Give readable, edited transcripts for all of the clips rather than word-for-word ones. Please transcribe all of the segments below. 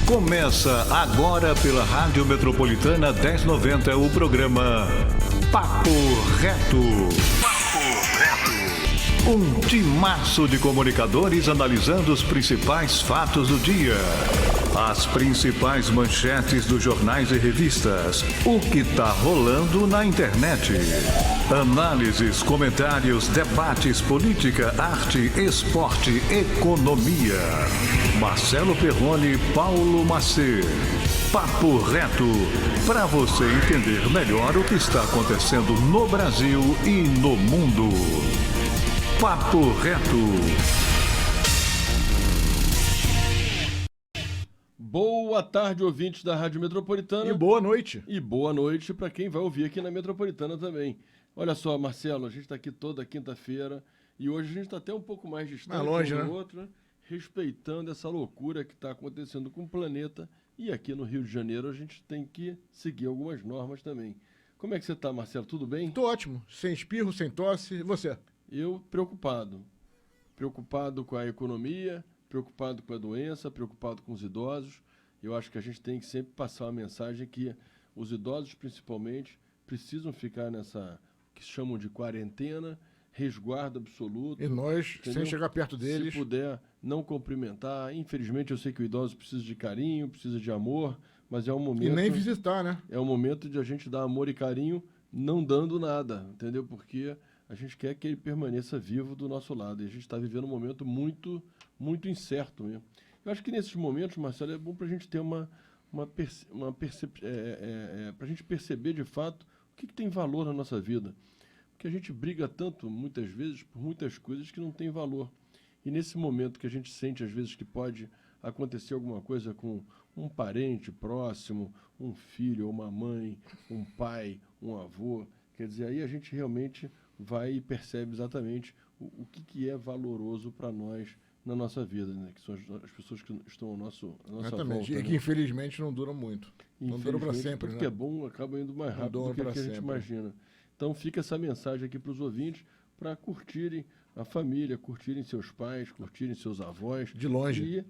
Começa agora pela Rádio Metropolitana 1090 o programa Papo Reto. Um timaço de comunicadores analisando os principais fatos do dia. As principais manchetes dos jornais e revistas. O que tá rolando na internet. Análises, comentários, debates, política, arte, esporte, economia. Marcelo Perrone, Paulo Macê. Papo Reto, para você entender melhor o que está acontecendo no Brasil e no mundo. Papo Reto. Boa tarde, ouvintes da Rádio Metropolitana. E boa noite. E boa noite para quem vai ouvir aqui na Metropolitana também. Olha só, Marcelo, a gente está aqui toda quinta-feira e hoje a gente está até um pouco mais distante longe, um do né? outro, né? Respeitando essa loucura que está acontecendo com o planeta. E aqui no Rio de Janeiro a gente tem que seguir algumas normas também. Como é que você está, Marcelo? Tudo bem? Tô ótimo. Sem espirro, sem tosse. E você? Eu preocupado. Preocupado com a economia, preocupado com a doença, preocupado com os idosos. Eu acho que a gente tem que sempre passar uma mensagem que os idosos, principalmente, precisam ficar nessa que chamam de quarentena, resguardo absoluto. E nós, entendeu? sem chegar perto deles. Se puder, não cumprimentar. Infelizmente, eu sei que o idoso precisa de carinho, precisa de amor, mas é um momento... E nem visitar, né? É um momento de a gente dar amor e carinho não dando nada, entendeu? Porque a gente quer que ele permaneça vivo do nosso lado. E a gente está vivendo um momento muito, muito incerto mesmo. Eu acho que nesses momentos, Marcelo, é bom para a gente ter para a gente perceber de fato o que tem valor na nossa vida. Porque a gente briga tanto, muitas vezes, por muitas coisas que não tem valor. E nesse momento que a gente sente, às vezes, que pode acontecer alguma coisa com um parente próximo, um filho ou uma mãe, um pai, um avô, quer dizer, aí a gente realmente vai e percebe exatamente o que é valoroso para nós na nossa vida, né? Que são as pessoas que estão à nossa Exatamente. volta. E que infelizmente não dura muito. Não dura para sempre, tudo né? que é bom acaba indo mais rápido do que a gente imagina. Então fica essa mensagem aqui para os ouvintes para curtirem a família, curtirem seus pais, curtirem seus avós. De longe. E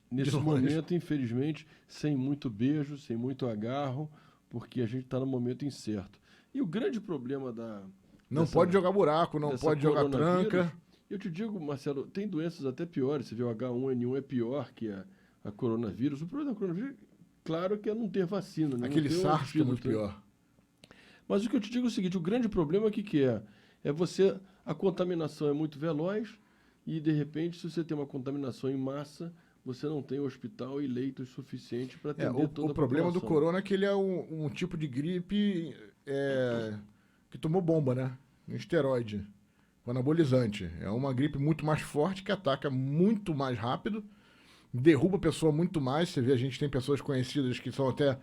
nesse momento, infelizmente, sem muito beijo, sem muito agarro, porque a gente está num momento incerto. E o grande problema Não pode jogar buraco, não pode jogar tranca. Eu te digo, Marcelo, tem doenças até piores. Você vê o H1N1 é pior que a coronavírus. O problema da coronavírus, claro que é não ter vacina. Né? Aquele SARS que é muito pior. Mas o que eu te digo é o seguinte, o grande problema que é? A contaminação é muito veloz e, de repente, se você tem uma contaminação em massa, você não tem hospital e leitos suficientes para atender toda a população. O problema do corona é que ele é um tipo de gripe que tomou bomba, né? Um esteroide. O anabolizante. É uma gripe muito mais forte, que ataca muito mais rápido, derruba a pessoa muito mais. Você vê, a gente tem pessoas conhecidas que são até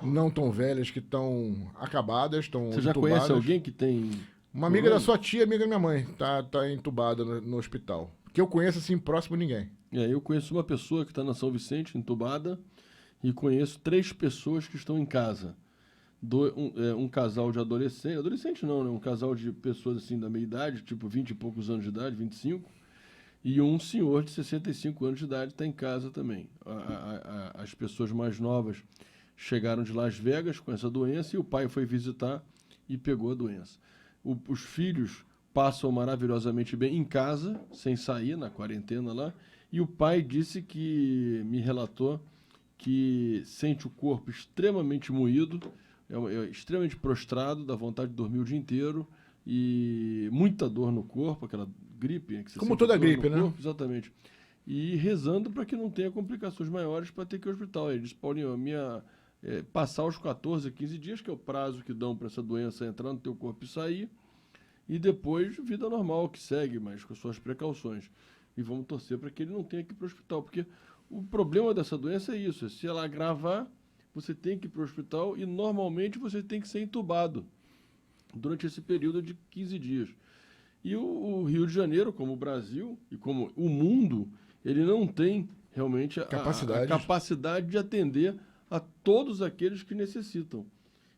não tão velhas, que estão acabadas, estão Você já entubadas. conhece alguém que tem... Uma amiga da sua tia, amiga da minha mãe, tá entubada no hospital. Que eu conheço, assim, próximo a ninguém. Eu conheço uma pessoa que está na São Vicente, entubada, e conheço 3 pessoas que estão em casa. Um casal de adolescente não, né? Um casal de pessoas assim da meia idade, tipo 20 e poucos anos de idade, 25, e um senhor de 65 anos de idade está em casa também. As pessoas mais novas chegaram de Las Vegas com essa doença e o pai foi visitar e pegou a doença. Os filhos passam maravilhosamente bem em casa, sem sair, na quarentena lá, e o pai me relatou que sente o corpo extremamente moído, extremamente prostrado, dá vontade de dormir o dia inteiro e muita dor no corpo, aquela gripe. Que você como toda gripe, né? Corpo, exatamente. E rezando para que não tenha complicações maiores para ter que ir ao hospital. Ele disse, Paulinho, passar os 14, 15 dias, que é o prazo que dão para essa doença entrar no teu corpo e sair, e depois vida normal que segue, mas com suas precauções. E vamos torcer para que ele não tenha que ir para o hospital, porque o problema dessa doença é isso, se ela agravar, você tem que ir para o hospital e normalmente você tem que ser entubado durante esse período de 15 dias. E o Rio de Janeiro, como o Brasil e como o mundo, ele não tem realmente a capacidade de atender a todos aqueles que necessitam.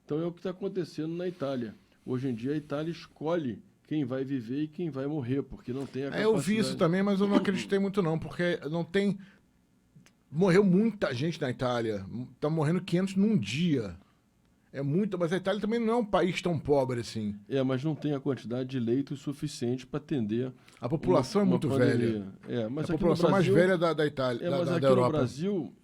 Então é o que está acontecendo na Itália. Hoje em dia a Itália escolhe quem vai viver e quem vai morrer, porque não tem a capacidade. Eu vi isso também, mas eu não acreditei muito não, porque não tem Morreu muita gente na Itália. Tá morrendo 500 num dia. É muito, mas a Itália também não é um país tão pobre assim. Mas não tem a quantidade de leitos suficiente para atender. A população é muito velha. Mas a aqui população no Brasil, mais velha da Itália, mas da aqui Europa. no Brasil,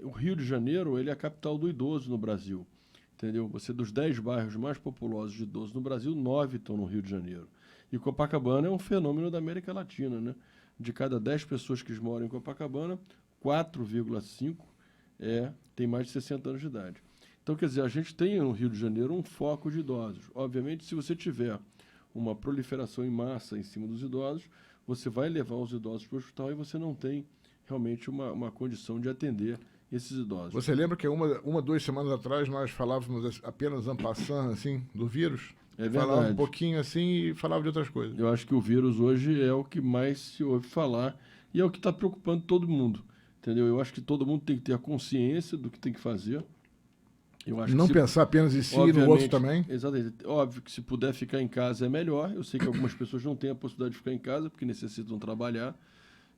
o Rio de Janeiro, ele é a capital do idoso no Brasil. Entendeu? Você, dos 10 bairros mais populosos de idosos no Brasil, 9 estão no Rio de Janeiro. E Copacabana é um fenômeno da América Latina, né? De cada 10 pessoas que moram em Copacabana, 4,5 tem mais de 60 anos de idade. Então, quer dizer, a gente tem no Rio de Janeiro um foco de idosos. Obviamente, se você tiver uma proliferação em massa em cima dos idosos, você vai levar os idosos para o hospital e você não tem realmente uma condição de atender esses idosos. Você lembra que 2 semanas atrás nós falávamos apenas en passant, assim, do vírus? É verdade. Falava um pouquinho assim e falava de outras coisas. Eu acho que o vírus hoje é o que mais se ouve falar e é o que está preocupando todo mundo, entendeu? Eu acho que todo mundo tem que ter a consciência do que tem que fazer. Eu acho não que pensar apenas em si e no outro também. Exatamente. Óbvio que se puder ficar em casa é melhor. Eu sei que algumas pessoas não têm a possibilidade de ficar em casa porque necessitam trabalhar,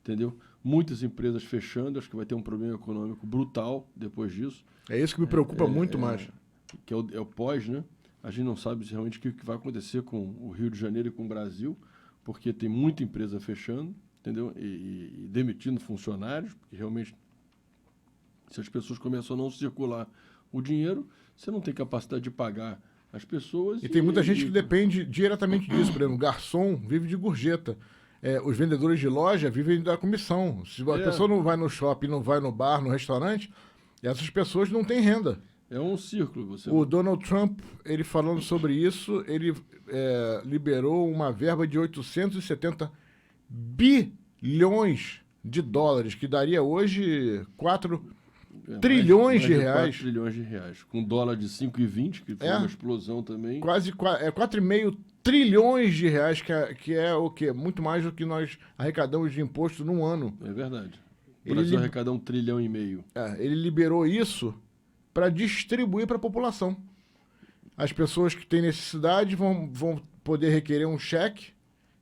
entendeu? Muitas empresas fechando, acho que vai ter um problema econômico brutal depois disso. É isso que me preocupa muito mais. Que é o pós, né? A gente não sabe realmente o que vai acontecer com o Rio de Janeiro e com o Brasil, porque tem muita empresa fechando, entendeu? E demitindo funcionários, porque realmente, se as pessoas começam a não circular o dinheiro, você não tem capacidade de pagar as pessoas. E tem muita gente que depende diretamente disso. Por exemplo, o garçom vive de gorjeta. Os vendedores de loja vivem da comissão. Se a pessoa não vai no shopping, não vai no bar, no restaurante, essas pessoas não têm renda. É um círculo. O Donald Trump, ele falando sobre isso, ele liberou uma verba de 870 bilhões de dólares, que daria hoje 4 trilhões de reais. 4 trilhões de reais. Com dólar de 5,20, que foi uma explosão também. Quase 4,5 trilhões de reais, que é o quê? Muito mais do que nós arrecadamos de imposto num ano. É verdade. O Brasil arrecada 1,5 trilhão. Ele liberou isso para distribuir para a população. As pessoas que têm necessidade vão poder requerer um cheque,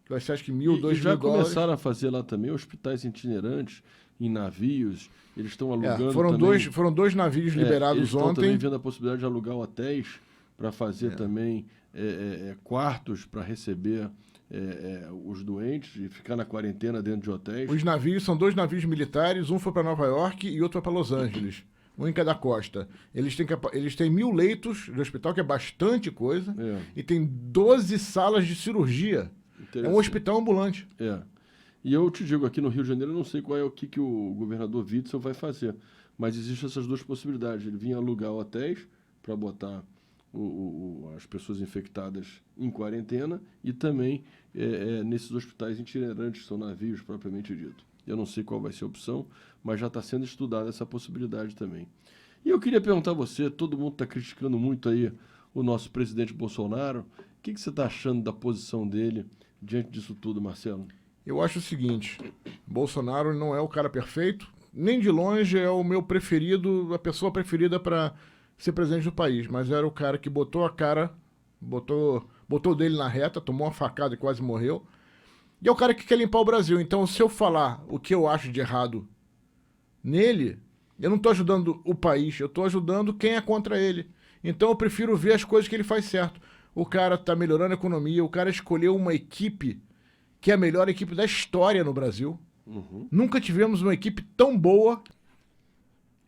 que vai ser acho que 1.000, 2.000 já dólares. Começaram a fazer lá também hospitais itinerantes, em navios. Eles estão alugando foram dois navios liberados eles estão ontem. Também vendo a possibilidade de alugar hotéis para fazer também quartos para receber os doentes e ficar na quarentena dentro de hotéis. Os navios são 2 navios militares, um foi para Nova York e outro para Los Angeles. Um em cada costa. Eles têm 1.000 leitos de hospital, que é bastante coisa, e tem 12 salas de cirurgia. É um hospital ambulante. E eu te digo, aqui no Rio de Janeiro, eu não sei qual é o que o governador Witzel vai fazer, mas existem essas 2 possibilidades. Ele vinha alugar hotéis para botar as pessoas infectadas em quarentena e também nesses hospitais itinerantes, que são navios propriamente dito. Eu não sei qual vai ser a opção, mas já está sendo estudada essa possibilidade também. E eu queria perguntar a você, todo mundo está criticando muito aí o nosso presidente Bolsonaro. O que você está achando da posição dele diante disso tudo, Marcelo? Eu acho o seguinte, Bolsonaro não é o cara perfeito, nem de longe é o meu preferido, a pessoa preferida para ser presidente do país, mas era o cara que botou a cara, botou dele na reta, tomou uma facada e quase morreu. E é o cara que quer limpar o Brasil. Então, se eu falar o que eu acho de errado nele, eu não estou ajudando o país, eu estou ajudando quem é contra ele. Então, eu prefiro ver as coisas que ele faz certo. O cara está melhorando a economia, o cara escolheu uma equipe que é a melhor equipe da história no Brasil. Nunca tivemos uma equipe tão boa.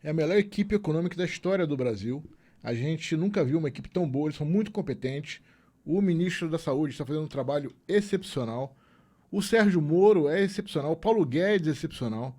É a melhor equipe econômica da história do Brasil. A gente nunca viu uma equipe tão boa, eles são muito competentes. O ministro da Saúde está fazendo um trabalho excepcional. O Sérgio Moro é excepcional, o Paulo Guedes é excepcional.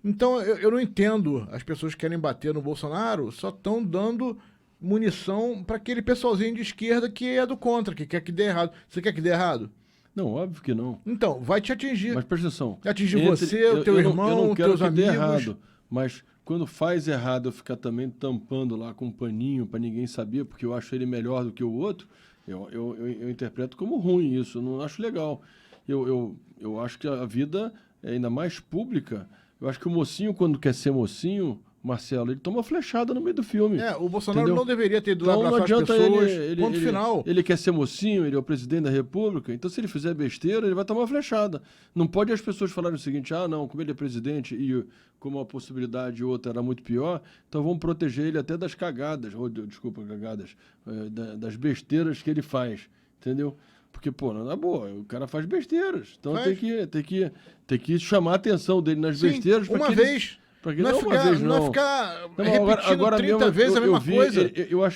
Então, eu não entendo as pessoas que querem bater no Bolsonaro, só estão dando munição para aquele pessoalzinho de esquerda que é do contra, que quer que dê errado. Você quer que dê errado? Não, óbvio que não. Então, vai te atingir. Mas presta atenção. Atingir você, o teu irmão, os teus amigos. Dê errado, mas quando faz errado eu ficar também tampando lá com um paninho para ninguém saber, porque eu acho ele melhor do que o outro, eu interpreto como ruim isso, eu não acho legal. Eu acho que a vida é ainda mais pública. Eu acho que o mocinho, quando quer ser mocinho, Marcelo, ele toma flechada no meio do filme. O Bolsonaro entendeu? não deveria ter ido lá Então não abraçar as adianta pessoas, ponto final. Ele quer ser mocinho, ele é o presidente da República, então se ele fizer besteira, ele vai tomar flechada. Não pode as pessoas falarem o seguinte, não, como ele é presidente e como a possibilidade outra era muito pior, então vamos proteger ele até das cagadas, das besteiras que ele faz, entendeu? Porque, pô, não é boa, o cara faz besteiras, então tem que chamar a atenção dele nas besteiras. Uma vez... Não é ficar repetindo 30 vezes a mesma coisa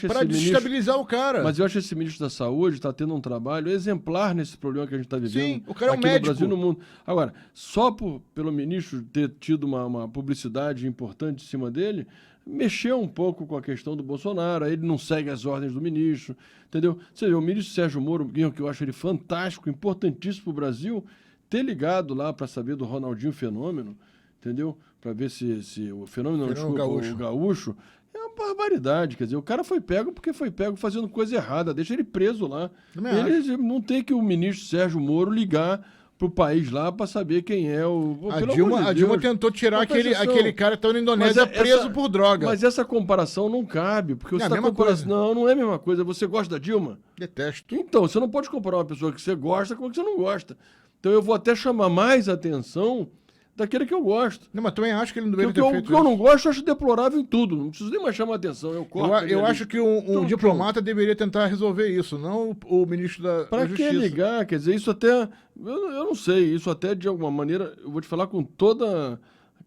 para desestabilizar o cara. Mas eu acho que esse ministro da Saúde está tendo um trabalho exemplar nesse problema que a gente está vivendo. Sim, o cara é um aqui médico. no Brasil e no mundo. Agora, só pelo ministro ter tido uma publicidade importante em cima dele, mexeu um pouco com a questão do Bolsonaro, aí ele não segue as ordens do ministro, entendeu? Você vê, o ministro Sérgio Moro, que eu acho ele fantástico, importantíssimo para o Brasil, ter ligado lá para saber do Ronaldinho Fenômeno, entendeu? Para ver se o fenômeno o gaúcho, é uma barbaridade. Quer dizer, o cara foi pego porque foi pego fazendo coisa errada. Deixa ele preso lá. Ele não tem que o ministro Sérgio Moro ligar pro país lá para saber quem é o... A Dilma tentou tirar aquele cara que estava na Indonésia preso por droga. Mas essa comparação não cabe. Porque você está comparando... Não é a mesma coisa. Você gosta da Dilma? Detesto. Então, você não pode comparar uma pessoa que você gosta com a que você não gosta. Então eu vou até chamar mais atenção daquele que eu gosto. Não, mas também acho que ele não deveria ter feito isso. O que eu não gosto, eu acho deplorável em tudo. Não preciso nem mais chamar atenção. Eu acho que um diplomata deveria tentar resolver isso, não o ministro da Justiça. Para que ligar? Quer dizer, isso até... Eu não sei. Isso até, de alguma maneira, eu vou te falar com toda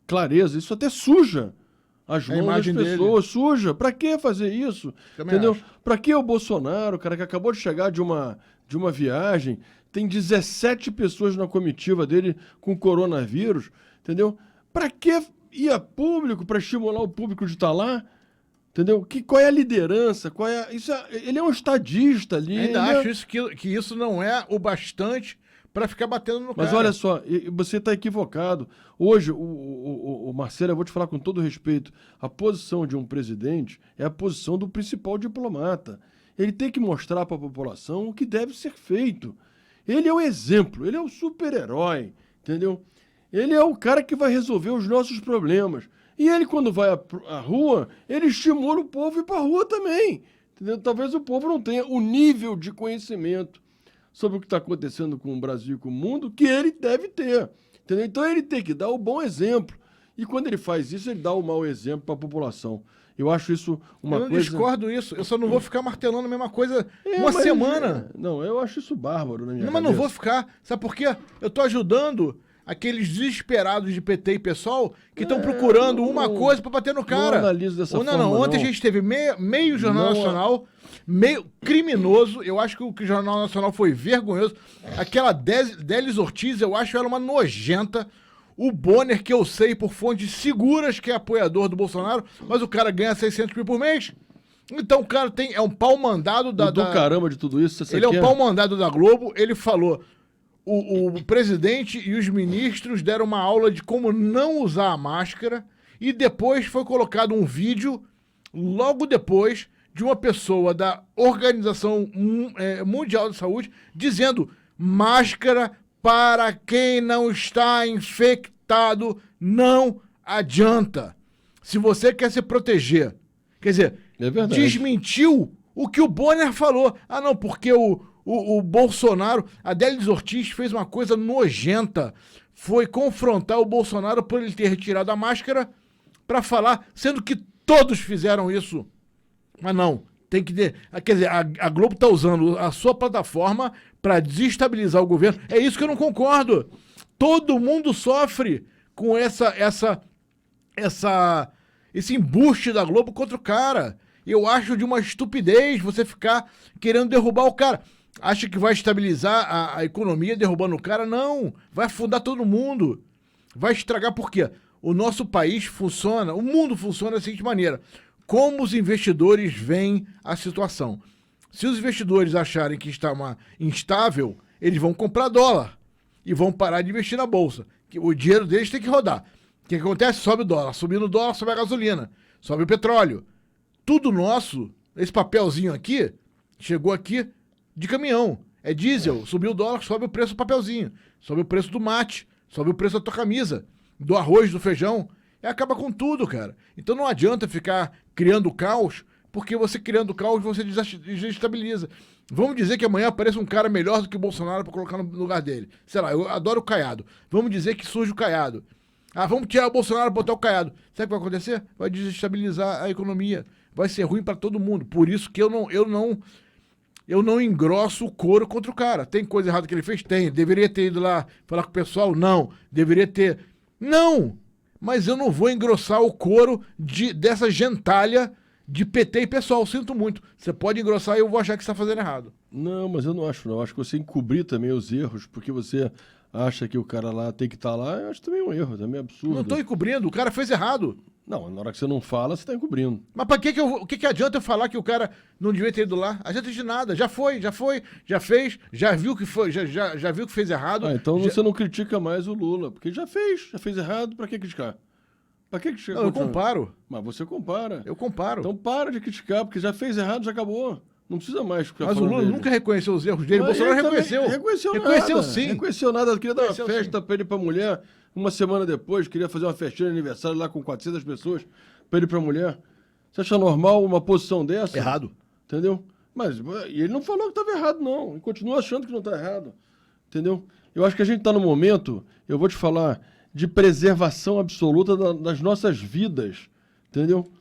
clareza, isso até suja as mãos das pessoas. Suja. Para que fazer isso? Também entendeu? Acho. Para que o Bolsonaro, cara, que acabou de chegar de uma viagem, tem 17 pessoas na comitiva dele com coronavírus, entendeu? Para que ir a público, para estimular o público de estar lá? Entendeu? Qual é a liderança? Ele é um estadista ali. Ainda acho que isso não é o bastante para ficar batendo no cara. Mas olha só, você está equivocado. Hoje, o Marcelo, eu vou te falar com todo respeito, a posição de um presidente é a posição do principal diplomata. Ele tem que mostrar para a população o que deve ser feito. Ele é o exemplo, ele é o super-herói, entendeu? Ele é o cara que vai resolver os nossos problemas. E ele, quando vai à rua, ele estimula o povo a ir para a rua também. Entendeu? Talvez o povo não tenha o nível de conhecimento sobre o que está acontecendo com o Brasil e com o mundo que ele deve ter. Entendeu? Então ele tem que dar o bom exemplo. E quando ele faz isso, ele dá o mau exemplo para a população. Eu acho isso uma coisa... Eu não discordo isso. Eu só não vou ficar martelando a mesma coisa uma semana. Não, eu acho isso bárbaro na minha cabeça. Mas não vou ficar. Sabe por quê? Eu tô ajudando aqueles desesperados de PT e PSOL que estão procurando uma coisa para bater no cara. Não analiso dessa forma, não. Ontem a gente teve meio Jornal Nacional, meio criminoso. Eu acho que o Jornal Nacional foi vergonhoso. Aquela Délis Ortiz, eu acho ela uma nojenta. O Bonner, que eu sei por fontes seguras que é apoiador do Bolsonaro, mas o cara ganha 600 mil por mês. Então o cara é um pau mandado caramba de tudo isso. Ele é um pau mandado da Globo. Ele falou, o presidente e os ministros deram uma aula de como não usar a máscara e depois foi colocado um vídeo, logo depois, de uma pessoa da Organização Mundial de Saúde dizendo máscara para quem não está infectado não adianta. Se você quer se proteger. Quer dizer, desmentiu o que o Bonner falou. Não, porque o Bolsonaro, a Délis Ortiz fez uma coisa nojenta. Foi confrontar o Bolsonaro por ele ter retirado a máscara para falar, sendo que todos fizeram isso. Mas não. Tem que ter, quer dizer, a Globo está usando a sua plataforma para desestabilizar o governo. É isso que eu não concordo. Todo mundo sofre com esse embuste da Globo contra o cara. Eu acho de uma estupidez você ficar querendo derrubar o cara. Acha que vai estabilizar a economia derrubando o cara? Não. Vai afundar todo mundo. Vai estragar por quê? O nosso país funciona, o mundo funciona da seguinte maneira. Como os investidores veem a situação. Se os investidores acharem que está instável, eles vão comprar dólar e vão parar de investir na bolsa. O dinheiro deles tem que rodar. O que acontece? Sobe o dólar. Subindo o dólar, sobe a gasolina, sobe o petróleo. Tudo nosso, esse papelzinho aqui, chegou aqui de caminhão. É diesel, subiu o dólar, sobe o preço do papelzinho, sobe o preço do mate, sobe o preço da tua camisa, do arroz, do feijão. acaba com tudo, cara. Então não adianta ficar criando caos, porque você criando caos, você desestabiliza. Vamos dizer que amanhã apareça um cara melhor do que o Bolsonaro para colocar no lugar dele. Sei lá, eu adoro o Caiado. Vamos dizer que surge o Caiado. Vamos tirar o Bolsonaro e botar o Caiado. Sabe o que vai acontecer? Vai desestabilizar a economia. Vai ser ruim para todo mundo. Por isso que eu não engrosso o couro contra o cara. Tem coisa errada que ele fez? Tem. Deveria ter ido lá falar com o pessoal? Não. Deveria ter... Não! Mas eu não vou engrossar o couro dessa gentalha de PT e pessoal. Sinto muito. Você pode engrossar e eu vou achar que você está fazendo errado. Não, mas eu não acho, não. Acho que você encobrir também os erros, porque você acha que o cara lá tem que estar lá, eu acho também um erro, também é absurdo. Não estou encobrindo, o cara fez errado. Não, na hora que você não fala, você está encobrindo. Mas para o que adianta eu falar que o cara não devia ter ido lá? Adianta de nada. Já fez, já viu que foi, já viu que fez errado. Então você não critica mais o Lula, porque já fez errado, para que criticar? Para que criticar? Não, eu comparo. Mas você compara. Eu comparo. Então para de criticar, porque já fez errado, já acabou. Não precisa mais ficar Mas o Lula nunca reconheceu os erros dele. O Bolsonaro reconheceu. Reconheceu sim. Reconheceu nada. Queria dar uma festa para ele e para a mulher. Uma semana depois, queria fazer uma festinha de aniversário lá com 400 pessoas para ele e para a mulher. Você acha normal uma posição dessa? Errado. Entendeu? Mas e ele não falou que estava errado, não. Ele continua achando que não está errado. Entendeu? Eu acho que a gente está no momento, eu vou te falar, de preservação absoluta das nossas vidas. Entendeu?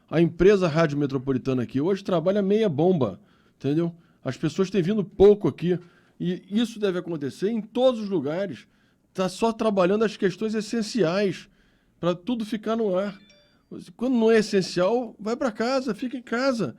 A empresa Rádio Metropolitana aqui hoje trabalha meia bomba. Entendeu? As pessoas têm vindo pouco aqui. E isso deve acontecer em todos os lugares. Está só trabalhando as questões essenciais para tudo ficar no ar. Quando não é essencial, vai para casa, fica em casa.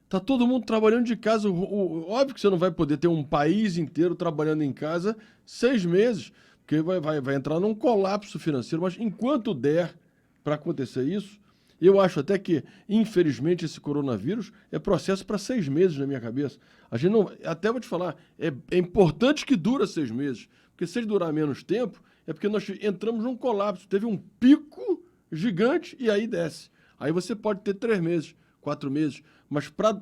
Está todo mundo trabalhando de casa. Óbvio que você não vai poder ter um país inteiro trabalhando em casa 6 meses, porque vai entrar num colapso financeiro. Mas enquanto der para acontecer isso, eu acho até que, infelizmente, esse coronavírus é processo para 6 meses na minha cabeça. A gente não, até vou te falar, é importante que dure 6 meses. Porque se ele durar menos tempo, é porque nós entramos num colapso. Teve um pico gigante e aí desce. Aí você pode ter 3 meses, 4 meses. Mas para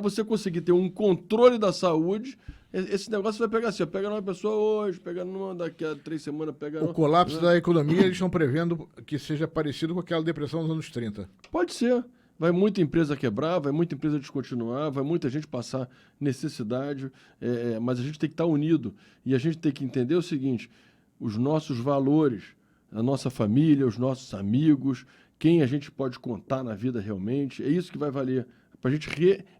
você conseguir ter um controle da saúde, esse negócio vai pegar assim. Pega numa pessoa hoje, pega numa daqui a 3 semanas, pega... O colapso da economia, eles estão prevendo que seja parecido com aquela depressão dos anos 30. Pode ser. Vai muita empresa quebrar, vai muita empresa descontinuar, vai muita gente passar necessidade, mas a gente tem que estar unido. E a gente tem que entender o seguinte, os nossos valores, a nossa família, os nossos amigos, quem a gente pode contar na vida realmente, é isso que vai valer. Para a gente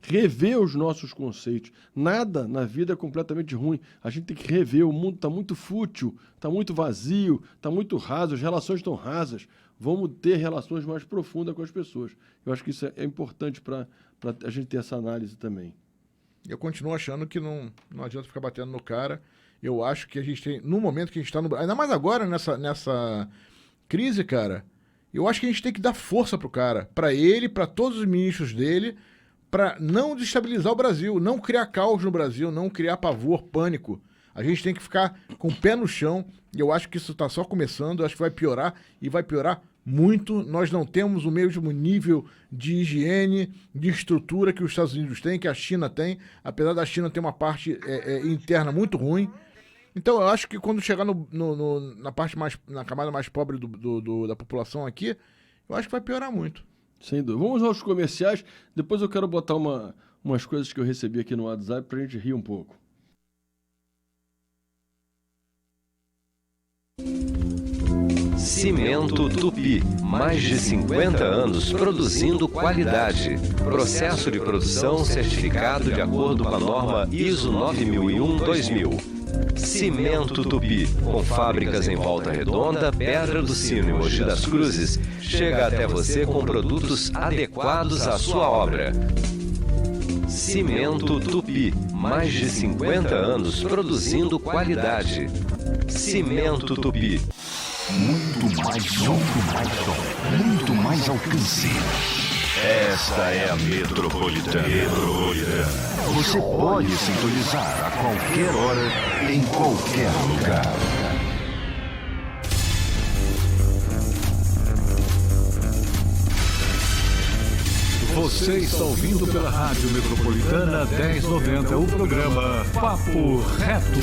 rever os nossos conceitos. Nada na vida é completamente ruim. A gente tem que rever. O mundo está muito fútil, está muito vazio, está muito raso, as relações estão rasas. Vamos ter relações mais profundas com as pessoas. Eu acho que isso é importante para a gente ter essa análise também. Eu continuo achando que não adianta ficar batendo no cara. Eu acho que a gente tem, no momento que a gente está no... Ainda mais agora, nessa crise, cara, eu acho que a gente tem que dar força pro cara. Para ele, para todos os ministros dele, para não destabilizar o Brasil, não criar caos no Brasil, não criar pavor, pânico. A gente tem que ficar com o pé no chão. E eu acho que isso está só começando. Eu acho que vai piorar e vai piorar muito. Nós não temos o mesmo nível de higiene, de estrutura que os Estados Unidos têm, que a China tem. Apesar da China ter uma parte interna muito ruim. Então eu acho que quando chegar na parte na camada mais pobre da população aqui, eu acho que vai piorar muito. Sem dúvida. Vamos aos comerciais. Depois eu quero botar umas coisas que eu recebi aqui no WhatsApp para a gente rir um pouco. Cimento Tupi, mais de 50 anos produzindo qualidade. Processo de produção certificado de acordo com a norma ISO 9001-2000. Cimento Tupi, com fábricas em Volta Redonda, Pedra do Sino e Mogi das Cruzes, chega até você com produtos adequados à sua obra. Cimento Tupi, mais de 50 anos produzindo qualidade. Cimento Tupi. Muito mais som, muito mais alcance. Esta é a Metropolitana. Você pode sintonizar a qualquer hora, em qualquer lugar. Você está ouvindo pela Rádio Metropolitana 1090 o programa Papo Reto.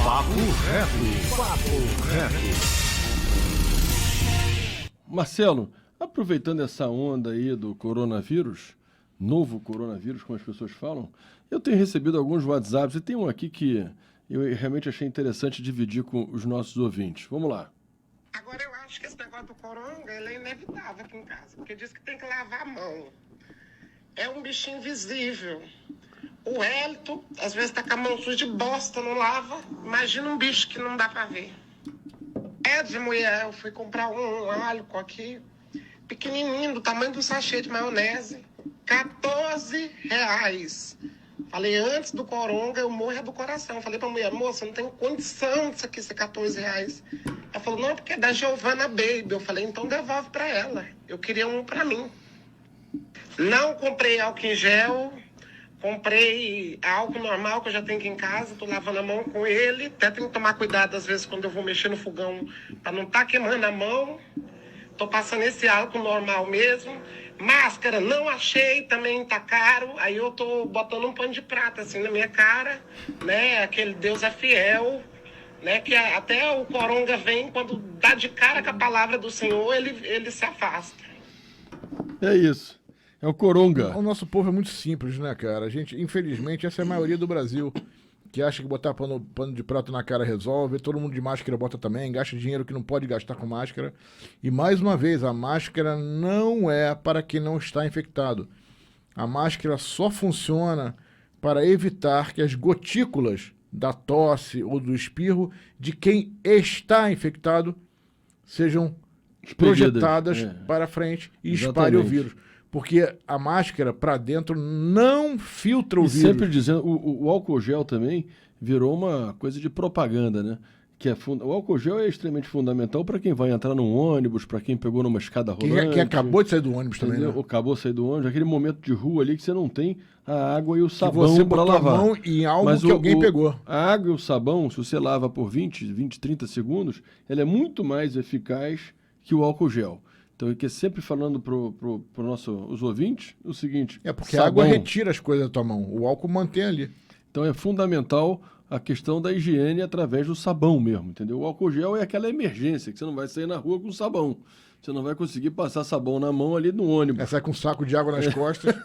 Papo Reto. Marcelo, aproveitando essa onda aí do coronavírus, novo coronavírus, como as pessoas falam, eu tenho recebido alguns WhatsApps e tem um aqui que eu realmente achei interessante dividir com os nossos ouvintes. Vamos lá. Agora eu acho que esse negócio do coronga, ele é inevitável aqui em casa, porque diz que tem que lavar a mão. É um bichinho invisível. O Hélito, às vezes tá com a mão suja de bosta, não lava. Imagina um bicho que não dá pra ver. De mulher, eu fui comprar um álcool aqui, pequenininho, do tamanho do sachê de maionese, R$14. Falei, antes do coronga, eu morro do coração. Falei pra mulher, moça, não tem condição disso aqui ser R$14. Ela falou, não, porque é da Giovanna Baby. Eu falei, então devolve pra ela. Eu queria um pra mim. Não comprei álcool em gel, comprei álcool normal que eu já tenho aqui em casa, tô lavando a mão com ele. Até tenho que tomar cuidado às vezes quando eu vou mexer no fogão para não estar queimando a mão. Tô passando esse álcool normal mesmo. Máscara não achei, também tá caro. Aí eu tô botando um pano de prata assim na minha cara, né? Aquele Deus é fiel, né? Que até o coronga vem, quando dá de cara com a palavra do Senhor, ele se afasta. É isso. É o coronga. O nosso povo é muito simples, né, cara? A gente, infelizmente, essa é a maioria do Brasil, que acha que botar pano de prato na cara resolve, todo mundo de máscara bota também, gasta dinheiro que não pode gastar com máscara. E, mais uma vez, a máscara não é para quem não está infectado. A máscara só funciona para evitar que as gotículas da tosse ou do espirro de quem está infectado sejam projetadas para frente e espalhem o vírus. Porque a máscara para dentro não filtra o vírus. Sempre dizendo, o álcool gel também virou uma coisa de propaganda, né? O álcool gel é extremamente fundamental para quem vai entrar num ônibus, para quem pegou numa escada rolante. Quem acabou de sair do ônibus também, né? Acabou de sair do ônibus, aquele momento de rua ali que você não tem a água e o sabão para lavar. A mão em algo que alguém pegou. A água e o sabão, se você lava por 20, 30 segundos, ela é muito mais eficaz que o álcool gel. Então, eu quero sempre falando para os ouvintes o seguinte... porque a água retira as coisas da tua mão, o álcool mantém ali. Então, é fundamental a questão da higiene através do sabão mesmo, entendeu? O álcool gel é aquela emergência, que você não vai sair na rua com sabão. Você não vai conseguir passar sabão na mão ali no ônibus. Sai com um saco de água nas costas,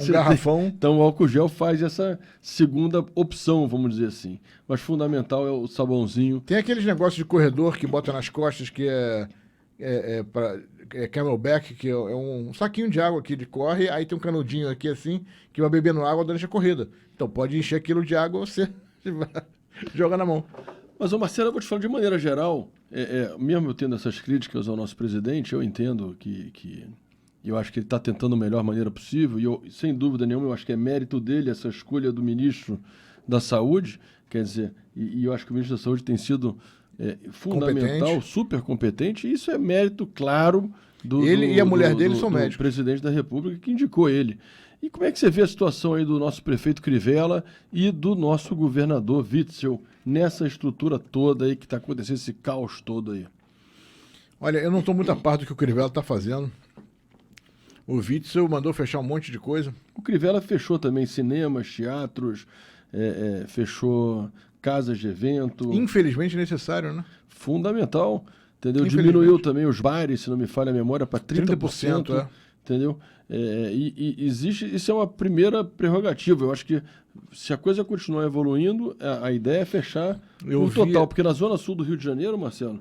garrafão. Então, o álcool gel faz essa segunda opção, vamos dizer assim. Mas fundamental é o sabãozinho. Tem aqueles negócios de corredor que bota nas costas que é Camelback, que é um saquinho de água que ele corre, aí tem um canudinho aqui assim, que vai bebendo água durante a corrida. Então pode encher aquilo de água, você joga na mão. Mas, Marcelo, eu vou te falar de maneira geral, mesmo eu tendo essas críticas ao nosso presidente, eu entendo que eu acho que ele está tentando a melhor maneira possível, e eu, sem dúvida nenhuma, eu acho que é mérito dele essa escolha do ministro da Saúde, quer dizer, e eu acho que o ministro da Saúde tem sido... fundamental, competente. Super competente, e isso é mérito, claro, ele e a mulher dele são médicos. Do presidente da República que indicou ele. E como é que você vê a situação aí do nosso prefeito Crivella e do nosso governador Witzel nessa estrutura toda aí que está acontecendo, esse caos todo aí? Olha, eu não estou muito a par do que o Crivella está fazendo. O Witzel mandou fechar um monte de coisa. O Crivella fechou também cinemas, teatros, fechou... casas de evento. Infelizmente necessário, né? Fundamental, entendeu? Diminuiu também os bares, se não me falha a memória, para 30%, entendeu? E existe, isso é uma primeira prerrogativa. Eu acho que se a coisa continuar evoluindo, a ideia é fechar o total. Porque na zona sul do Rio de Janeiro, Marcelo,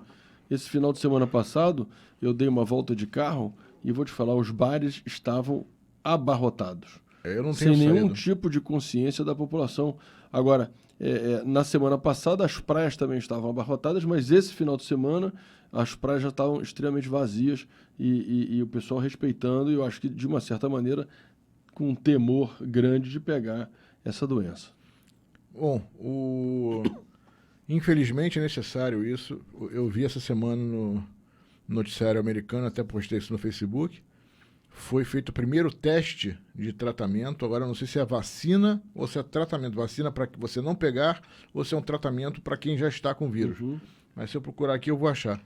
esse final de semana passado, eu dei uma volta de carro e vou te falar, os bares estavam abarrotados. Eu não tenho sem nenhum tipo de consciência da população. Agora, na semana passada as praias também estavam abarrotadas, mas esse final de semana as praias já estavam extremamente vazias e o pessoal respeitando, e eu acho que de uma certa maneira com um temor grande de pegar essa doença. Bom, infelizmente é necessário isso. Eu vi essa semana no noticiário americano, até postei isso no Facebook. Foi feito o primeiro teste de tratamento. Agora, eu não sei se é vacina ou se é tratamento. Vacina para que você não pegar ou se é um tratamento para quem já está com vírus. Mas se eu procurar aqui, eu vou achar.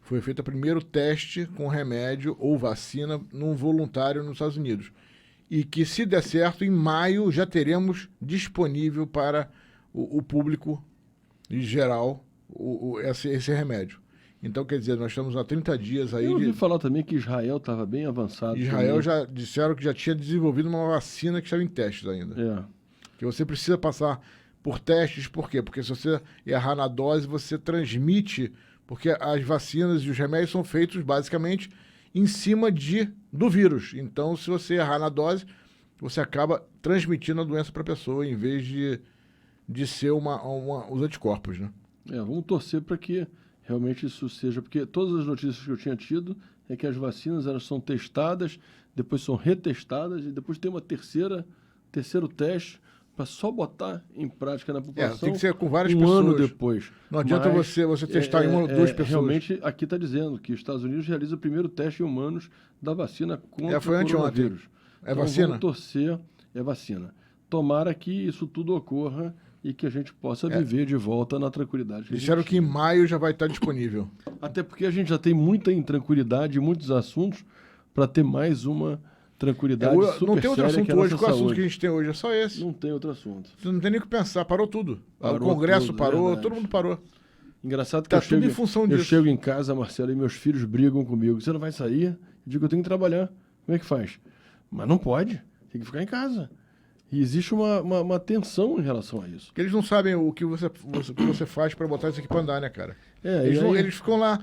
Foi feito o primeiro teste com remédio ou vacina num voluntário nos Estados Unidos. E que, se der certo, em maio já teremos disponível para o público em geral esse remédio. Então, quer dizer, nós estamos há 30 dias aí Eu ouvi de... falar também que Israel estava bem avançado. Israel também. já disseram que já tinha desenvolvido uma vacina que estava em testes ainda. É. Que você precisa passar por testes, por quê? Porque se você errar na dose, você transmite, porque as vacinas e os remédios são feitos basicamente em cima do vírus. Então, se você errar na dose, você acaba transmitindo a doença para a pessoa, em vez de ser os anticorpos, né? Vamos torcer para que realmente isso seja, porque todas as notícias que eu tinha tido é que as vacinas elas são testadas, depois são retestadas e depois tem uma terceiro teste para só botar em prática na população. Tem que ser com várias um pessoas. ano depois. Não adianta você testar em uma ou duas pessoas. Realmente, aqui está dizendo que os Estados Unidos realiza o primeiro teste em humanos da vacina contra o Foi anteontem. coronavírus. É Então, vacina? Vamos torcer, é vacina. Tomara que isso tudo ocorra e que a gente possa viver de volta na tranquilidade. Disseram que em maio já vai estar disponível. Até porque a gente já tem muita intranquilidade e muitos assuntos para ter mais uma tranquilidade super não tem outro séria, assunto que é a hoje. nossa Qual é o assunto saúde. que a gente tem hoje? É só esse. Não tem outro assunto. Você não tem nem o que pensar. Parou tudo. Parou o Congresso tudo, parou, verdade. todo mundo parou. Engraçado que Tá eu tudo chego, em função eu disso. chego em casa, Marcelo, e meus filhos brigam comigo. Você não vai sair? Eu digo, eu tenho que trabalhar. Como é que faz? Mas não pode. Tem que ficar em casa. E existe uma tensão em relação a isso. Porque eles não sabem o que você faz para botar isso aqui para andar, né, cara? É, Eles, e aí eles ficam lá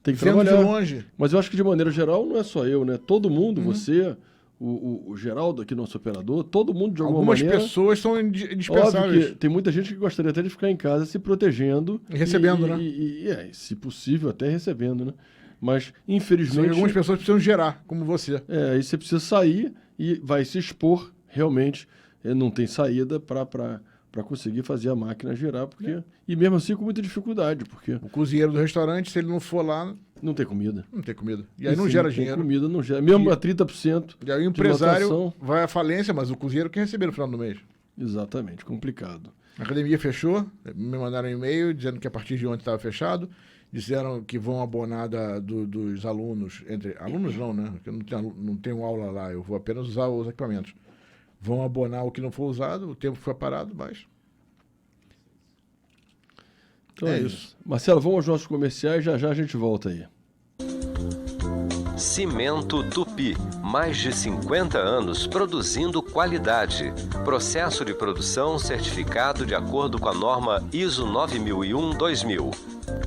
tem que vendo de trabalhar. longe. Mas eu acho que de maneira geral não é só eu, né? Todo mundo, você, o Geraldo aqui, nosso operador, todo mundo de alguma Algumas maneira... pessoas são Óbvio indispensáveis. que tem muita gente que gostaria até de ficar em casa se protegendo. E recebendo, né? E se possível, até recebendo, né? Mas, Só infelizmente... que algumas pessoas precisam gerar, como você. Aí você precisa sair e vai se expor, realmente, não tem saída para conseguir fazer a máquina girar, porque... E mesmo assim com muita dificuldade, porque O cozinheiro do restaurante, se ele não for lá, não tem comida. não tem comida. E aí E não se gera tem dinheiro. comida, não gera. Mesmo a 30%. E aí o de empresário lotação. vai à falência, mas o cozinheiro quer receber no final do mês. Exatamente, complicado. A academia fechou, me mandaram um e-mail dizendo que a partir de ontem estava fechado. Disseram que vão abonar dos alunos, alunos não, né? Porque eu não tenho aula lá, eu vou apenas usar os equipamentos. Vão abonar o que não for usado, o tempo foi parado, mas... Então é isso. Marcelo, vamos aos nossos comerciais, já a gente volta aí. Cimento Tupi, mais de 50 anos produzindo qualidade. Processo de produção certificado de acordo com a norma ISO 9001-2000.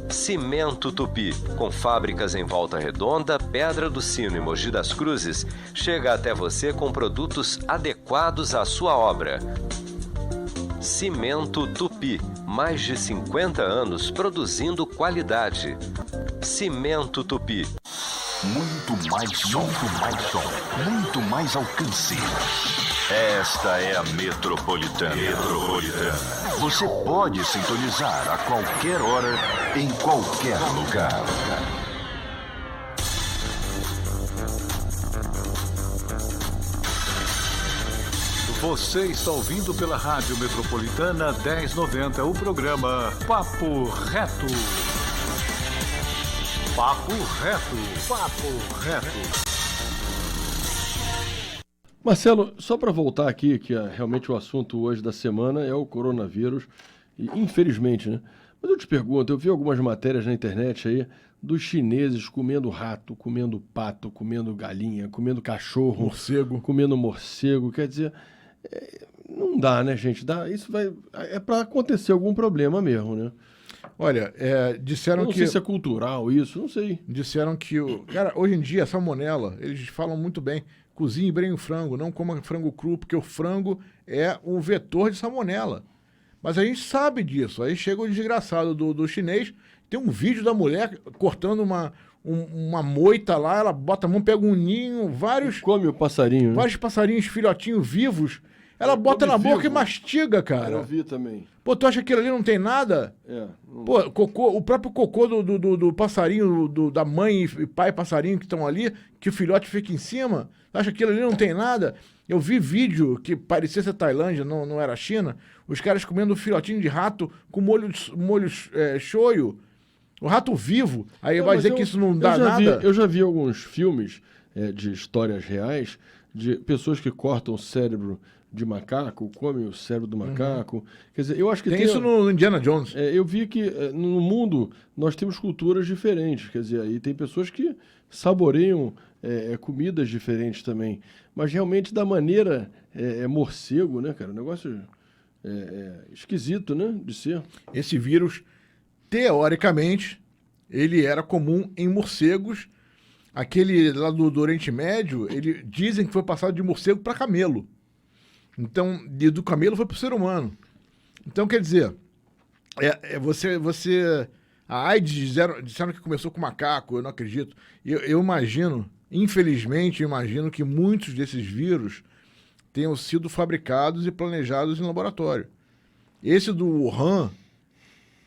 Cimento Tupi, com fábricas em Volta Redonda, Pedra do Sino e Mogi das Cruzes, chega até você com produtos adequados à sua obra. Cimento Tupi, mais de 50 anos produzindo qualidade. Cimento Tupi. Muito mais som, muito mais alcance. Esta é a Metropolitana. Você pode sintonizar a qualquer hora, em qualquer lugar. Você está ouvindo pela Rádio Metropolitana 1090 o programa Papo Reto. Papo Reto. Papo Reto. Marcelo, só para voltar aqui, que realmente o assunto hoje da semana é o coronavírus, e, infelizmente, né? Mas eu te pergunto, eu vi algumas matérias na internet aí dos chineses comendo rato, comendo pato, comendo galinha, comendo cachorro, Morcego. comendo morcego, quer dizer, não dá, né, gente? Isso é para acontecer algum problema mesmo, né? Olha, disseram Eu não que... sei se é cultural isso, não sei. Disseram que... Cara, hoje em dia, a salmonela, eles falam muito bem, cozinhe bem o frango, não coma frango cru, porque o frango é um vetor de salmonela. Mas a gente sabe disso. Aí chega o desgraçado do chinês, tem um vídeo da mulher cortando uma moita lá, ela bota a mão, pega um ninho, Come o passarinho, né? vários passarinhos, filhotinhos vivos, ela bota na boca vivo. e mastiga, Eu cara. vi também. Pô, tu acha que aquilo ali não tem nada? Pô, o próprio cocô do passarinho, da mãe e pai passarinho que estão ali, que o filhote fica em cima, tu acha que aquilo ali não tem nada? Eu vi vídeo que parecia ser Tailândia, não era China, os caras comendo um filhotinho de rato com molho shoyu, o rato vivo, aí vai dizer que isso não dá nada? Eu já vi alguns filmes de histórias reais de pessoas que cortam o cérebro de macaco, comem o cérebro do macaco. Quer dizer, eu acho que Tem isso no Indiana Jones. eu vi que no mundo nós temos culturas diferentes, quer dizer, aí tem pessoas que saboreiam comidas diferentes também, mas realmente da maneira morcego, né, cara? Um negócio esquisito, né, de ser. Esse vírus, teoricamente, ele era comum em morcegos. Aquele lá do Oriente Médio, dizem que foi passado de morcego para camelo. Então, do camelo foi para o ser humano. Então, quer dizer, a AIDS disseram que começou com macaco, eu não acredito. Eu imagino, infelizmente, que muitos desses vírus tenham sido fabricados e planejados em laboratório. Esse do Wuhan,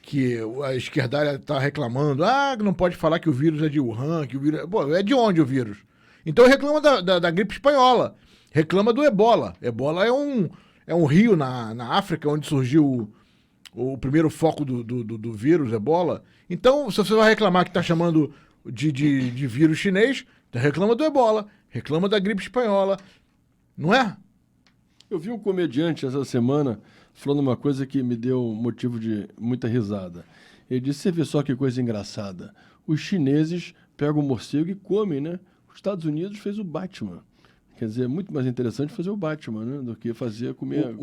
que a esquerdalha está reclamando, não pode falar que o vírus é de Wuhan, que o vírus... Pô, é de onde o vírus? Então reclama da gripe espanhola, reclama do Ebola. Ebola é um rio na África, onde surgiu o primeiro foco do vírus, Ebola. Então, se você vai reclamar que está chamando de vírus chinês, reclama do Ebola, reclama da gripe espanhola, não é? Eu vi um comediante essa semana falando uma coisa que me deu motivo de muita risada. Ele disse, você vê só que coisa engraçada. Os chineses pegam o morcego e comem, né? Os Estados Unidos fez o Batman. Quer dizer, é muito mais interessante fazer o Batman, né? Do que comer...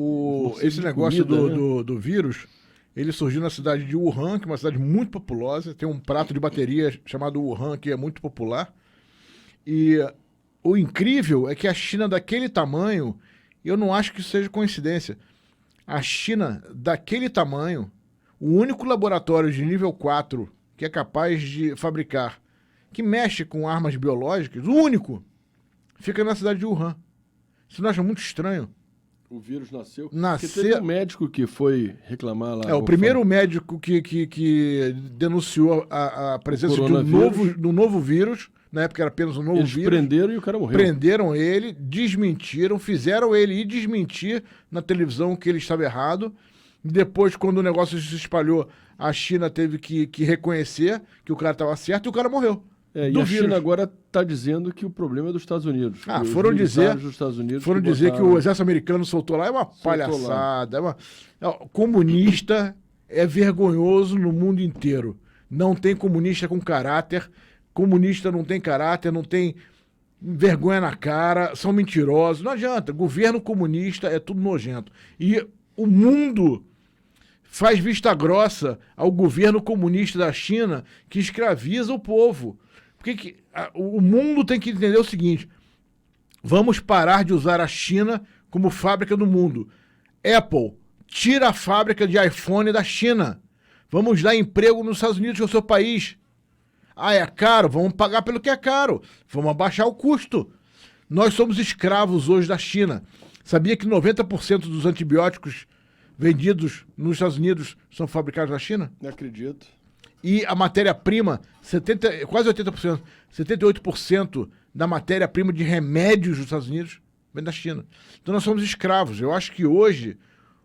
Esse negócio do vírus, ele surgiu na cidade de Wuhan, que é uma cidade muito populosa. Tem um prato de bateria chamado Wuhan, que é muito popular. E o incrível é que a China daquele tamanho, eu não acho que isso seja coincidência. A China, daquele tamanho, o único laboratório de nível 4 que é capaz de fabricar, que mexe com armas biológicas, o único, fica na cidade de Wuhan. Você não acha muito estranho? O vírus nasceu? Nasceu... Porque teve um médico que foi reclamar lá... o primeiro médico que denunciou a presença de um novo vírus, na época era apenas um novo Eles vírus. prenderam e o cara morreu. Prenderam ele, desmentiram, fizeram ele ir desmentir na televisão que ele estava errado. Depois, quando o negócio se espalhou, a China teve que reconhecer que o cara estava certo e o cara morreu. E a China agora está dizendo que o problema é dos Estados Unidos. Foram dizer que o exército americano soltou lá, é uma palhaçada. Comunista é vergonhoso no mundo inteiro. Não tem comunista com caráter. Comunista não tem caráter, não tem vergonha na cara, são mentirosos. Não adianta. Governo comunista é tudo nojento. E o mundo faz vista grossa ao governo comunista da China que escraviza o povo. Porque o mundo tem que entender o seguinte: vamos parar de usar a China como fábrica do mundo. Apple, tira a fábrica de iPhone da China. Vamos dar emprego nos Estados Unidos, que é o seu país. É caro? Vamos pagar pelo que é caro. Vamos abaixar o custo. Nós somos escravos hoje da China. Sabia que 90% dos antibióticos vendidos nos Estados Unidos são fabricados na China? Não acredito. E a matéria-prima, quase 80%, 78% da matéria-prima de remédios dos Estados Unidos vem da China. Então nós somos escravos. Eu acho que hoje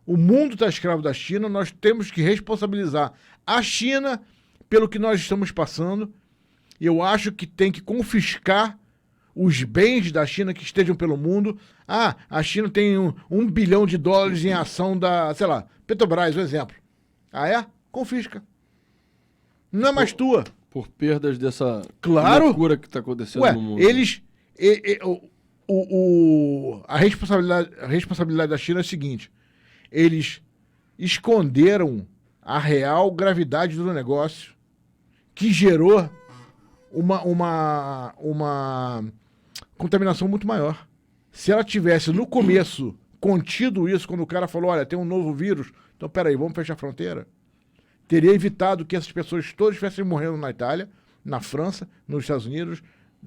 o mundo está escravo da China, nós temos que responsabilizar a China pelo que nós estamos passando. Eu acho que tem que confiscar os bens da China que estejam pelo mundo. A China tem $1 bilhão em ação da, sei lá, Petrobras, um exemplo. Confisca. Não é mais tua. Por perdas dessa loucura que está acontecendo no mundo. A responsabilidade da China é a seguinte: eles esconderam a real gravidade do negócio que gerou uma contaminação muito maior. Se ela tivesse, no começo, contido isso, quando o cara falou, olha, tem um novo vírus, então peraí, vamos fechar a fronteira, teria evitado que essas pessoas todas estivessem morrendo na Itália, na França, nos Estados Unidos,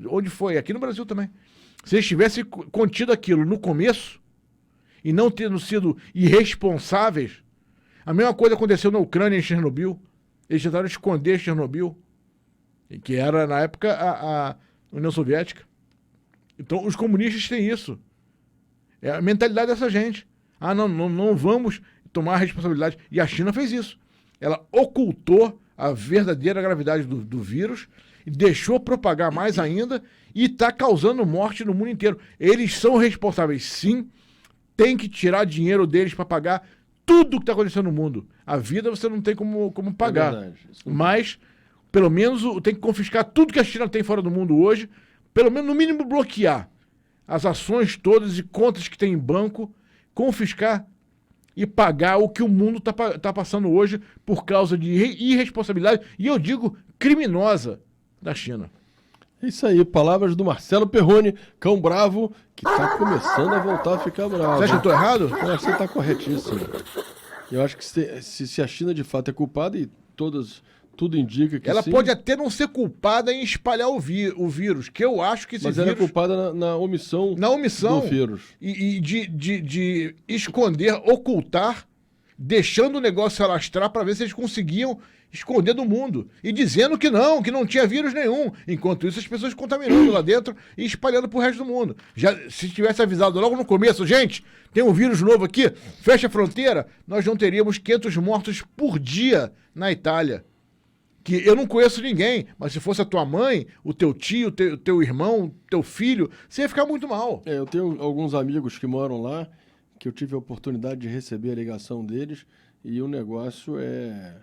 onde foi, aqui no Brasil também. Se eles tivessem contido aquilo no começo e não tendo sido irresponsáveis, a mesma coisa aconteceu na Ucrânia, em Chernobyl. Eles tentaram esconder Chernobyl, que era, na época, a União Soviética. Então, os comunistas têm isso. É a mentalidade dessa gente. Não vamos tomar a responsabilidade. E a China fez isso. Ela ocultou a verdadeira gravidade do vírus e deixou propagar mais ainda e está causando morte no mundo inteiro. Eles são responsáveis, sim, tem que tirar dinheiro deles para pagar tudo que está acontecendo no mundo. A vida você não tem como pagar. É verdade. Isso não- Mas, pelo menos, tem que confiscar tudo que a China tem fora do mundo hoje. Pelo menos, no mínimo, bloquear as ações todas e contas que tem em banco, confiscar e pagar o que o mundo tá passando hoje por causa de irresponsabilidade, e eu digo criminosa, da China. É isso aí, palavras do Marcelo Perrone, cão bravo, que tá começando a voltar a ficar bravo. Você acha que eu tô errado? Eu acho que você tá corretíssimo. Eu acho que se a China de fato é culpada, e tudo indica que Ela sim, pode até não ser culpada em espalhar o vírus, que eu acho que esse mas ela é vírus... culpada na omissão, Na omissão do vírus. e de esconder, ocultar, deixando o negócio alastrar para ver se eles conseguiam esconder do mundo. E dizendo que não tinha vírus nenhum. Enquanto isso, as pessoas contaminando lá dentro e espalhando pro resto do mundo. Já, se tivesse avisado logo no começo, gente, tem um vírus novo aqui, fecha a fronteira, nós não teríamos 500 mortos por dia na Itália. Que eu não conheço ninguém, mas se fosse a tua mãe, o teu tio, teu irmão, teu filho, você ia ficar muito mal. Eu tenho alguns amigos que moram lá, que eu tive a oportunidade de receber a ligação deles, e o negócio é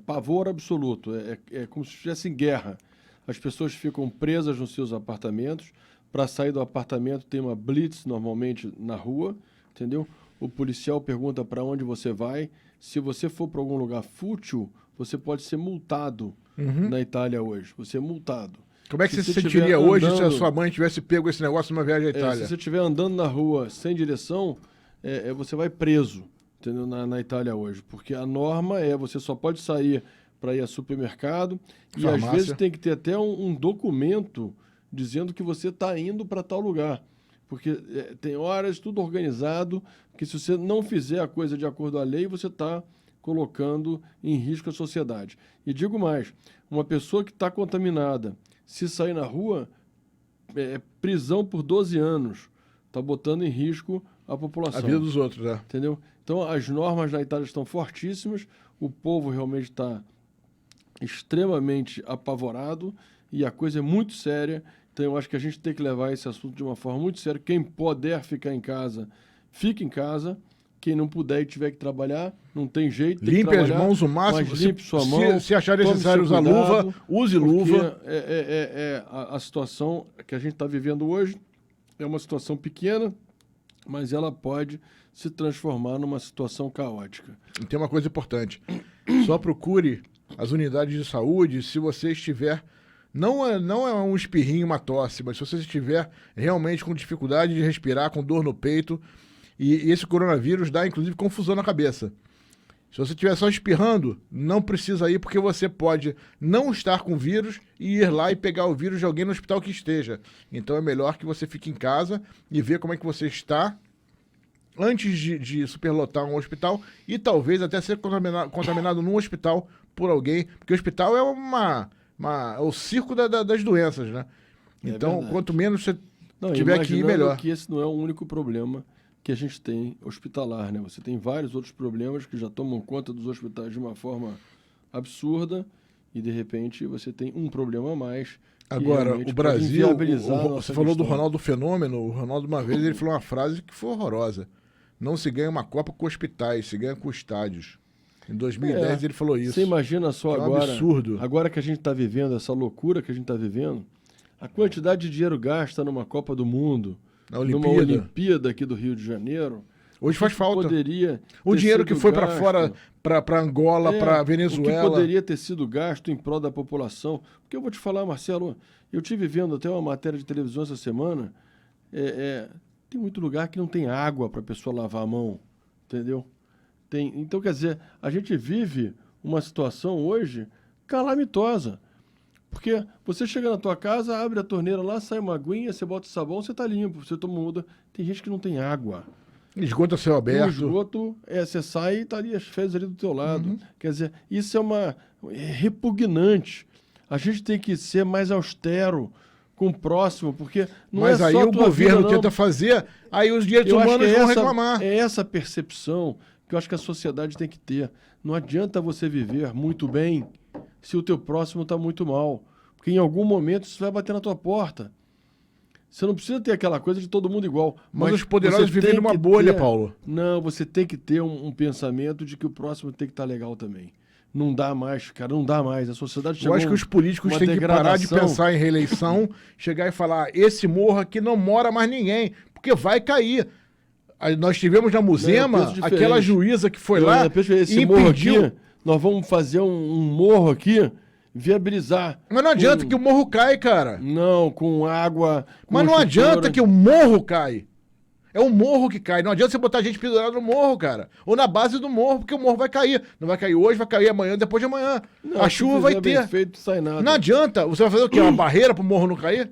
pavor absoluto, é como se estivesse em guerra. As pessoas ficam presas nos seus apartamentos, para sair do apartamento tem uma blitz normalmente na rua, entendeu? O policial pergunta para onde você vai, se você for para algum lugar fútil, você pode ser multado na Itália hoje, você é multado. Como é que Se você você se sentiria estiver hoje se a andando- sua mãe tivesse pego esse negócio numa viagem à Se Itália? você estiver andando na rua sem direção, você vai preso, entendeu? Na Itália hoje. Porque a norma é você só pode sair para ir ao supermercado e às Farmácia. vezes tem que ter até um documento dizendo que você está indo para tal lugar. Porque tem horas, tudo organizado, que se você não fizer a coisa de acordo com a lei, você está colocando em risco a sociedade. E digo mais, uma pessoa que está contaminada, se sair na rua, prisão por 12 anos. Está botando em risco a população. A vida dos outros, né? Entendeu? Então, as normas na Itália estão fortíssimas, o povo realmente está extremamente apavorado e a coisa é muito séria. Então, eu acho que a gente tem que levar esse assunto de uma forma muito séria. Quem puder ficar em casa, fique em casa. Quem não puder e tiver que trabalhar, não tem jeito. Tem que Limpe as trabalhar, mãos o máximo. mas limpe sua mão. Se achar tome necessário seu usar cuidado, luva, use porque luva. a situação que a gente está vivendo hoje é uma situação pequena, mas ela pode se transformar numa situação caótica. E tem uma coisa importante. Só procure as unidades de saúde se você estiver... Não é um espirrinho, uma tosse, mas se você estiver realmente com dificuldade de respirar, com dor no peito, e esse coronavírus dá, inclusive, confusão na cabeça. Se você estiver só espirrando, não precisa ir, porque você pode não estar com vírus e ir lá e pegar o vírus de alguém no hospital que esteja. Então é melhor que você fique em casa e ver como é que você está antes de superlotar um hospital e talvez até ser contaminado num hospital por alguém, porque o hospital é é o circo das doenças, né? Então, verdade. quanto menos você Não, tiver que ir, imaginando melhor. que esse não é o único problema que a gente tem hospitalar, né? Você tem vários outros problemas que já tomam conta dos hospitais de uma forma absurda e, de repente, você tem um problema a mais. que Agora, realmente o pode Brasil, inviabilizar a nossa você falou do questão. Ronaldo Fenômeno, o Ronaldo uma vez ele falou uma frase que foi horrorosa. Não se ganha uma Copa com hospitais, se ganha com estádios. Em 2010 ele falou isso. Você imagina só Que é um agora, absurdo. agora que a gente está vivendo, essa loucura que a gente está vivendo, a quantidade de dinheiro gasta numa Copa do Mundo, Na numa Olimpíada. Olimpíada aqui do Rio de Janeiro, Hoje faz falta. poderia O ter dinheiro que sido foi para gasto- fora, para Angola, para O Venezuela. que poderia ter sido gasto em prol da população. Porque eu vou te falar, Marcelo, eu tive vendo até uma matéria de televisão essa semana, tem muito lugar que não tem água para a pessoa lavar a mão, entendeu? Então, quer dizer, a gente vive uma situação hoje calamitosa. Porque você chega na tua casa, abre a torneira lá, sai uma aguinha, você bota sabão, você tá limpo, você toma muda. Tem gente que não tem água. Esgoto a céu No aberto. esgoto, você sai e tá ali as fezes ali do teu lado. Uhum. Quer dizer, isso é repugnante. A gente tem que ser mais austero com o próximo, porque não Mas é aí só a o tua governo vida, não. tenta fazer, aí os direitos Eu acho humanos que vão reclamar. É essa percepção que eu acho que a sociedade tem que ter. Não adianta você viver muito bem se o teu próximo está muito mal. Porque em algum momento isso vai bater na tua porta. Você não precisa ter aquela coisa de todo mundo igual. Mas os poderosos você vivem tem numa que bolha, ter- Paulo. Não, você tem que ter um pensamento de que o próximo tem que estar legal também. Não dá mais, cara, não dá mais. A sociedade Eu chegou acho que os políticos uma têm que parar de degradação. pensar em reeleição, chegar e falar, esse morro aqui não mora mais ninguém, porque vai cair. Aí nós tivemos na Não, eu Muzema penso diferente. aquela juíza que foi lá Esse e morro impediu. aqui, nós vamos fazer um morro aqui, viabilizar. Mas não adianta que o morro cai, cara. Não, com água. com Mas não estrutura. adianta que o morro cai. É o morro que cai. Não adianta você botar gente pendurada no morro, cara. Ou na base do morro, porque o morro vai cair. Não vai cair hoje, vai cair amanhã, depois de amanhã. Não, A se chuva fizer vai bem ter. feito, sai nada. Não adianta. Você vai fazer o quê? Uma barreira pro morro não cair?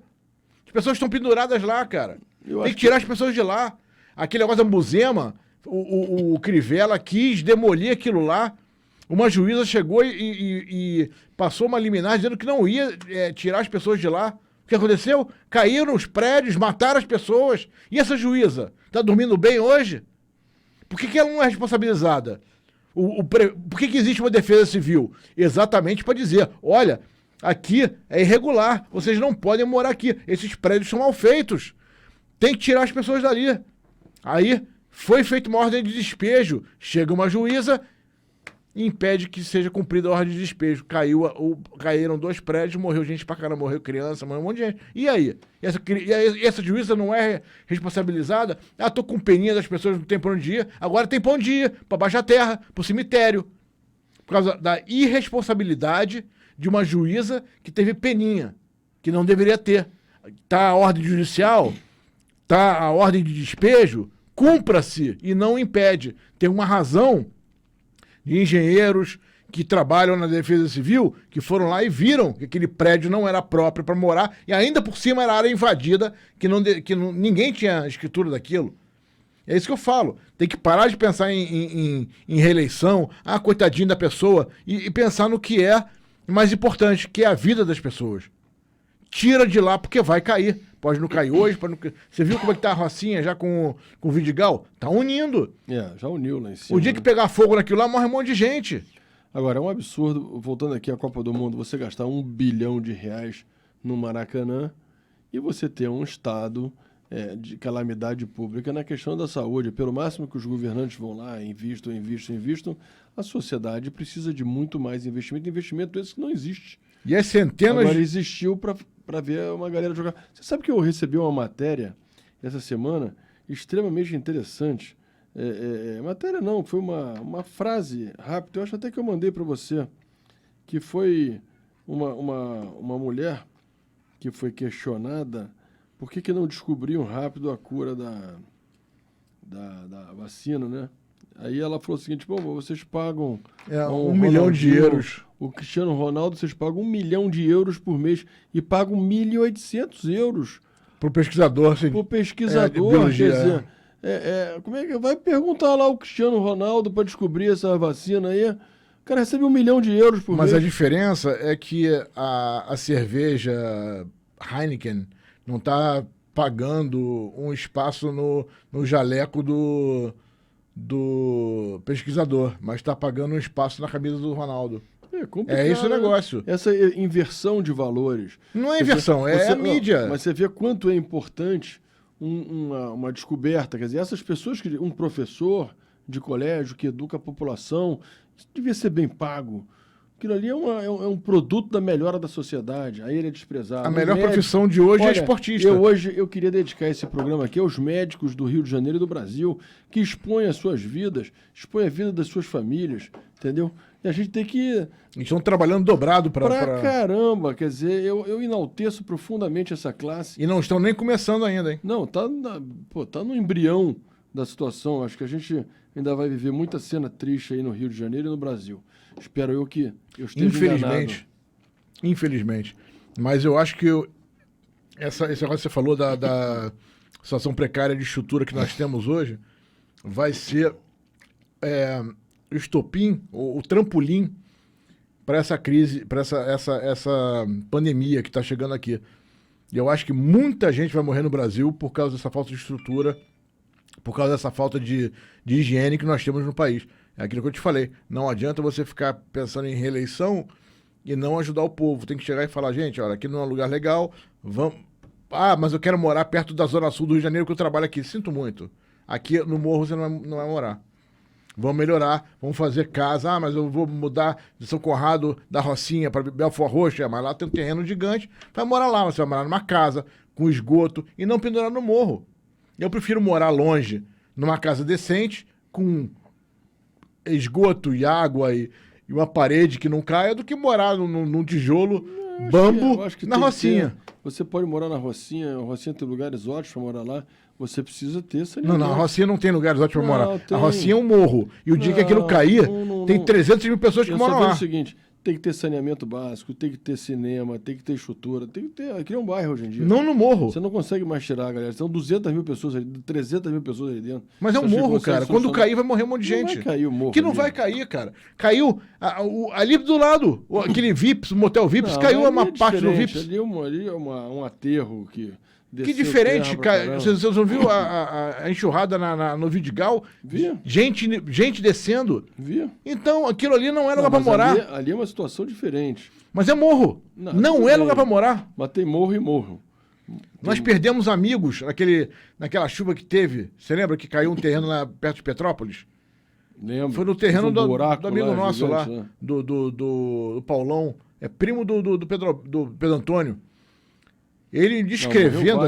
As pessoas estão penduradas lá, cara. Eu Tem acho que tirar as pessoas de lá. Aquele negócio da Muzema, o Crivella quis demolir aquilo lá. Uma juíza chegou e passou uma liminar dizendo que não ia tirar as pessoas de lá. O que aconteceu? Caíram os prédios, mataram as pessoas. E essa juíza? Tá dormindo bem hoje? Por que ela não é responsabilizada? Por que existe uma defesa civil? Exatamente para dizer, olha, aqui é irregular, vocês não podem morar aqui. Esses prédios são mal feitos. Tem que tirar as pessoas dali. Aí foi feita uma ordem de despejo. Chega uma juíza e impede que seja cumprida a ordem de despejo. Caíram 2 prédios, morreu gente pra caramba, morreu criança, morreu um monte de gente. E aí? Essa juíza não é responsabilizada? Ah, tô com peninha das pessoas, não tem pra onde ir. Agora tem pra onde ir, pra baixo da terra, pro cemitério. Por causa da irresponsabilidade de uma juíza que teve peninha, que não deveria ter. Tá a ordem judicial, tá a ordem de despejo, cumpra-se e não impede. Tem uma razão de engenheiros que trabalham na Defesa Civil, que foram lá e viram que aquele prédio não era próprio para morar, e ainda por cima era área invadida, ninguém tinha escritura daquilo. É isso que eu falo. Tem que parar de pensar em reeleição, coitadinho da pessoa, e pensar no que é mais importante, que é a vida das pessoas. Tira de lá porque vai cair. Pode não cair hoje, pode não... Você viu como é que tá a Rocinha já com o Vidigal? Tá unindo. Já uniu lá em cima. O dia que pegar fogo naquilo lá, morre um monte de gente. Agora, é um absurdo, voltando aqui à Copa do Mundo, você gastar R$1 bilhão no Maracanã e você ter um estado de calamidade pública na questão da saúde. Pelo máximo que os governantes vão lá, investam, a sociedade precisa de muito mais investimento esse que não existe. E as centenas... Agora existiu para ver uma galera jogar. Você sabe que eu recebi uma matéria essa semana extremamente interessante. Matéria não, foi uma frase rápida, eu acho até que eu mandei para você, que foi uma mulher que foi questionada por que não descobriam rápido a cura da vacina, né? Aí ela falou o seguinte, bom, vocês pagam... 1 milhão de euros. O Cristiano Ronaldo, vocês pagam 1 milhão de euros por mês e pagam 1.800 euros Pro pesquisador, assim. pro pesquisador, de biologia, quer dizer... como é que vai perguntar lá o Cristiano Ronaldo para descobrir essa vacina aí? O cara recebe 1 milhão de euros por Mas mês. a diferença é que a cerveja Heineken não está pagando um espaço no jaleco do pesquisador, mas está pagando um espaço na camisa do Ronaldo. É complicado, É esse o negócio. Essa inversão de valores. Não é inversão, é a não, mídia. Mas você vê quanto é importante uma descoberta. Quer dizer, essas pessoas, um professor de colégio que educa a população, isso devia ser bem pago. Aquilo ali é um produto da melhora da sociedade. Aí ele é desprezado. A melhor profissão de hoje é esportista. Eu queria dedicar esse programa aqui aos médicos do Rio de Janeiro e do Brasil, que expõem as suas vidas, expõem a vida das suas famílias, entendeu? E a gente tem que... Eles estão trabalhando dobrado Pra caramba, quer dizer, eu enalteço profundamente essa classe. E não estão nem começando ainda, hein? Não, tá no embrião da situação. Acho que a gente ainda vai viver muita cena triste aí no Rio de Janeiro e no Brasil. Espero eu que eu esteja enganado. Infelizmente. Mas eu acho que esse negócio que você falou da situação precária de estrutura que nós temos hoje vai ser o estopim, o trampolim para essa crise, para essa pandemia que está chegando aqui. E eu acho que muita gente vai morrer no Brasil por causa dessa falta de estrutura, por causa dessa falta de higiene que nós temos no país. É aquilo que eu te falei. Não adianta você ficar pensando em reeleição e não ajudar o povo. Tem que chegar e falar, gente, olha, aqui não é um lugar legal, mas eu quero morar perto da Zona Sul do Rio de Janeiro, que eu trabalho aqui. Sinto muito. Aqui no Morro você não vai morar. Vamos melhorar, vamos fazer casa. Mas eu vou mudar de São Conrado da Rocinha para Belfort Roxo. Mas lá tem um terreno gigante. Vai morar lá, você vai morar numa casa, com esgoto, e não pendurar no morro. Eu prefiro morar longe, numa casa decente, com esgoto e água e uma parede que não caia, do que morar num tijolo bambo na Rocinha. Você pode morar na Rocinha, a Rocinha tem lugares ótimos para morar lá, você precisa ter saneamento. Não, a Rocinha não tem lugares ótimos para morar. Tem. A Rocinha é um morro. E o dia que aquilo cair, tem 300 mil pessoas que moram lá. O seguinte, tem que ter saneamento básico, tem que ter cinema, tem que ter estrutura, tem que ter... Aqui é um bairro hoje em dia. Não no morro. Você não consegue mais tirar, galera. São 200 mil pessoas ali, 300 mil pessoas ali dentro. Mas é um morro, cara. Quando cair, vai morrer um monte de gente. Não vai cair o morro. Que não vai cair, cara. Caiu ali do lado. Aquele Vips, o motel Vips, caiu uma parte do Vips. Ali é um aterro que... Que diferente, cara. Você não viu a enxurrada no Vidigal? Via. Gente descendo. Via. Então, aquilo ali não é lugar pra morar. Ali é uma situação diferente. Mas é morro. Não é lugar pra morar. Mas tem morro e morro. Nós perdemos amigos naquela chuva que teve. Você lembra que caiu um terreno lá perto de Petrópolis? Lembro. Foi no terreno do amigo lá, nosso gigante, lá, né? do Paulão. É primo do Pedro Antônio. Ele descrevendo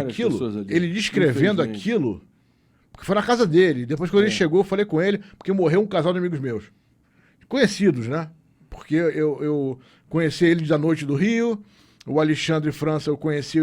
aquilo, porque foi na casa dele. Depois, quando ele chegou, eu falei com ele, porque morreu um casal de amigos meus. Conhecidos, né? Porque eu conheci ele da noite do Rio, o Alexandre França eu conheci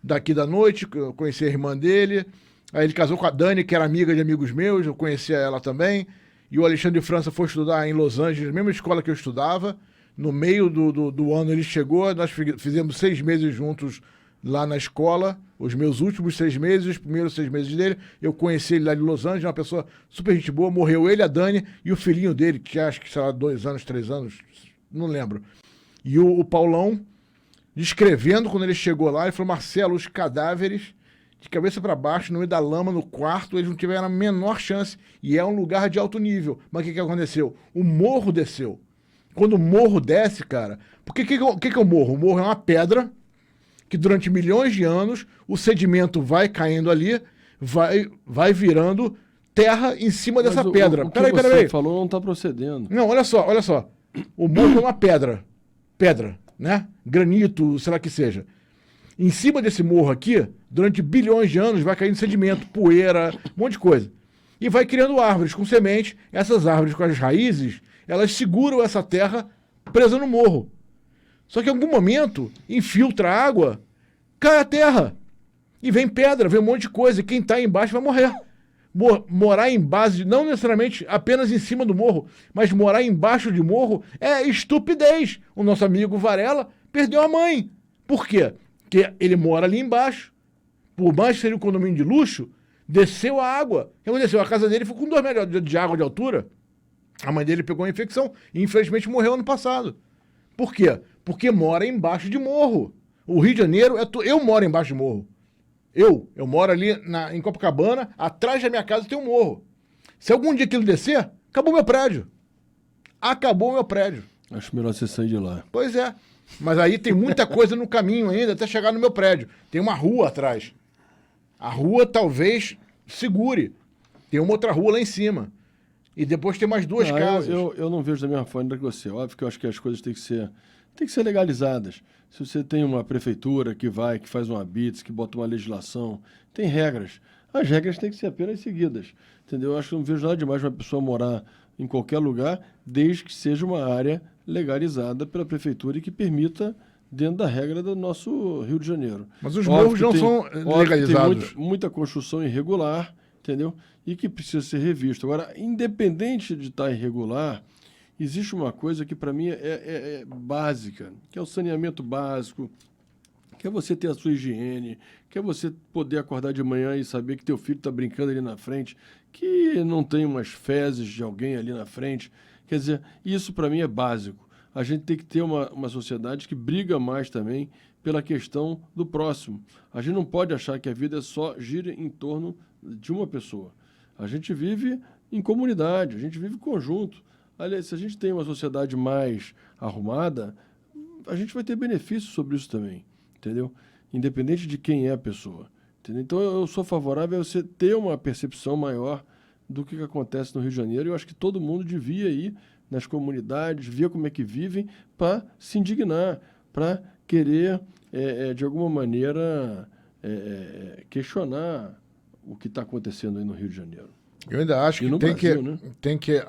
daqui da noite, eu conheci a irmã dele. Aí ele casou com a Dani, que era amiga de amigos meus, eu conhecia ela também. E o Alexandre França foi estudar em Los Angeles, mesma escola que eu estudava. No meio do ano ele chegou, nós fizemos 6 meses juntos lá na escola, os meus últimos 6 meses, os primeiros 6 meses dele, eu conheci ele lá de Los Angeles, uma pessoa super gente boa, morreu ele, a Dani e o filhinho dele, que acho que, sei lá, 2 anos, 3 anos, não lembro. E o Paulão, descrevendo quando ele chegou lá, ele falou, Marcelo, os cadáveres de cabeça para baixo, no meio da lama, no quarto, eles não tiveram a menor chance, e é um lugar de alto nível. Mas o que aconteceu? O morro desceu. Quando o morro desce, cara, porque o que é o morro? O morro é uma pedra, que durante milhões de anos o sedimento vai caindo ali, vai virando terra em cima dessa pedra. Peraí. Você falou não está procedendo. Não, olha só. O morro é uma pedra, né? Granito, sei lá que seja. Em cima desse morro aqui, durante bilhões de anos, vai caindo sedimento, poeira, um monte de coisa. E vai criando árvores com semente. Essas árvores com as raízes, elas seguram essa terra presa no morro. Só que em algum momento, infiltra a água, cai a terra. E vem pedra, vem um monte de coisa. E quem está embaixo vai morrer. Morar em base, não necessariamente apenas em cima do morro, mas morar embaixo de morro é estupidez. O nosso amigo Varela perdeu a mãe. Por quê? Porque ele mora ali embaixo. Por mais que seja um condomínio de luxo, desceu a água. O que aconteceu? A casa dele foi com 2 metros de água de altura. A mãe dele pegou uma infecção e infelizmente morreu ano passado. Por quê? Porque mora embaixo de morro. O Rio de Janeiro, eu moro embaixo de morro. Eu moro ali em Copacabana, atrás da minha casa tem um morro. Se algum dia aquilo descer, acabou meu prédio. Acho melhor você sair de lá. Pois é. Mas aí tem muita coisa no caminho ainda até chegar no meu prédio. Tem uma rua atrás. A rua talvez segure. Tem uma outra rua lá em cima. E depois tem mais 2 casas. Eu não vejo da mesma forma que você. Óbvio que eu acho que as coisas têm que ser legalizadas. Se você tem uma prefeitura que faz um habite, que bota uma legislação, tem regras. As regras têm que ser apenas seguidas. Entendeu? Eu acho que não vejo nada demais uma pessoa morar em qualquer lugar, desde que seja uma área legalizada pela prefeitura e que permita dentro da regra do nosso Rio de Janeiro. Mas os morros não são legalizados. Tem muita construção irregular, entendeu? E que precisa ser revisto. Agora, independente de estar irregular, existe uma coisa que para mim é básica, que é o saneamento básico, que é você ter a sua higiene, que é você poder acordar de manhã e saber que teu filho está brincando ali na frente, que não tem umas fezes de alguém ali na frente. Quer dizer, isso para mim é básico. A gente tem que ter uma sociedade que briga mais também pela questão do próximo. A gente não pode achar que a vida só gira em torno de uma pessoa. A gente vive em comunidade, a gente vive em conjunto. Aliás, se a gente tem uma sociedade mais arrumada, a gente vai ter benefícios sobre isso também, entendeu? independente de quem é a pessoa. Entendeu? Então eu sou favorável a você ter uma percepção maior do que acontece no Rio de Janeiro. Eu acho que todo mundo devia ir nas comunidades, ver como é que vivem, para se indignar, para querer, de alguma maneira, questionar o que está acontecendo aí no Rio de Janeiro. Eu ainda acho que tem que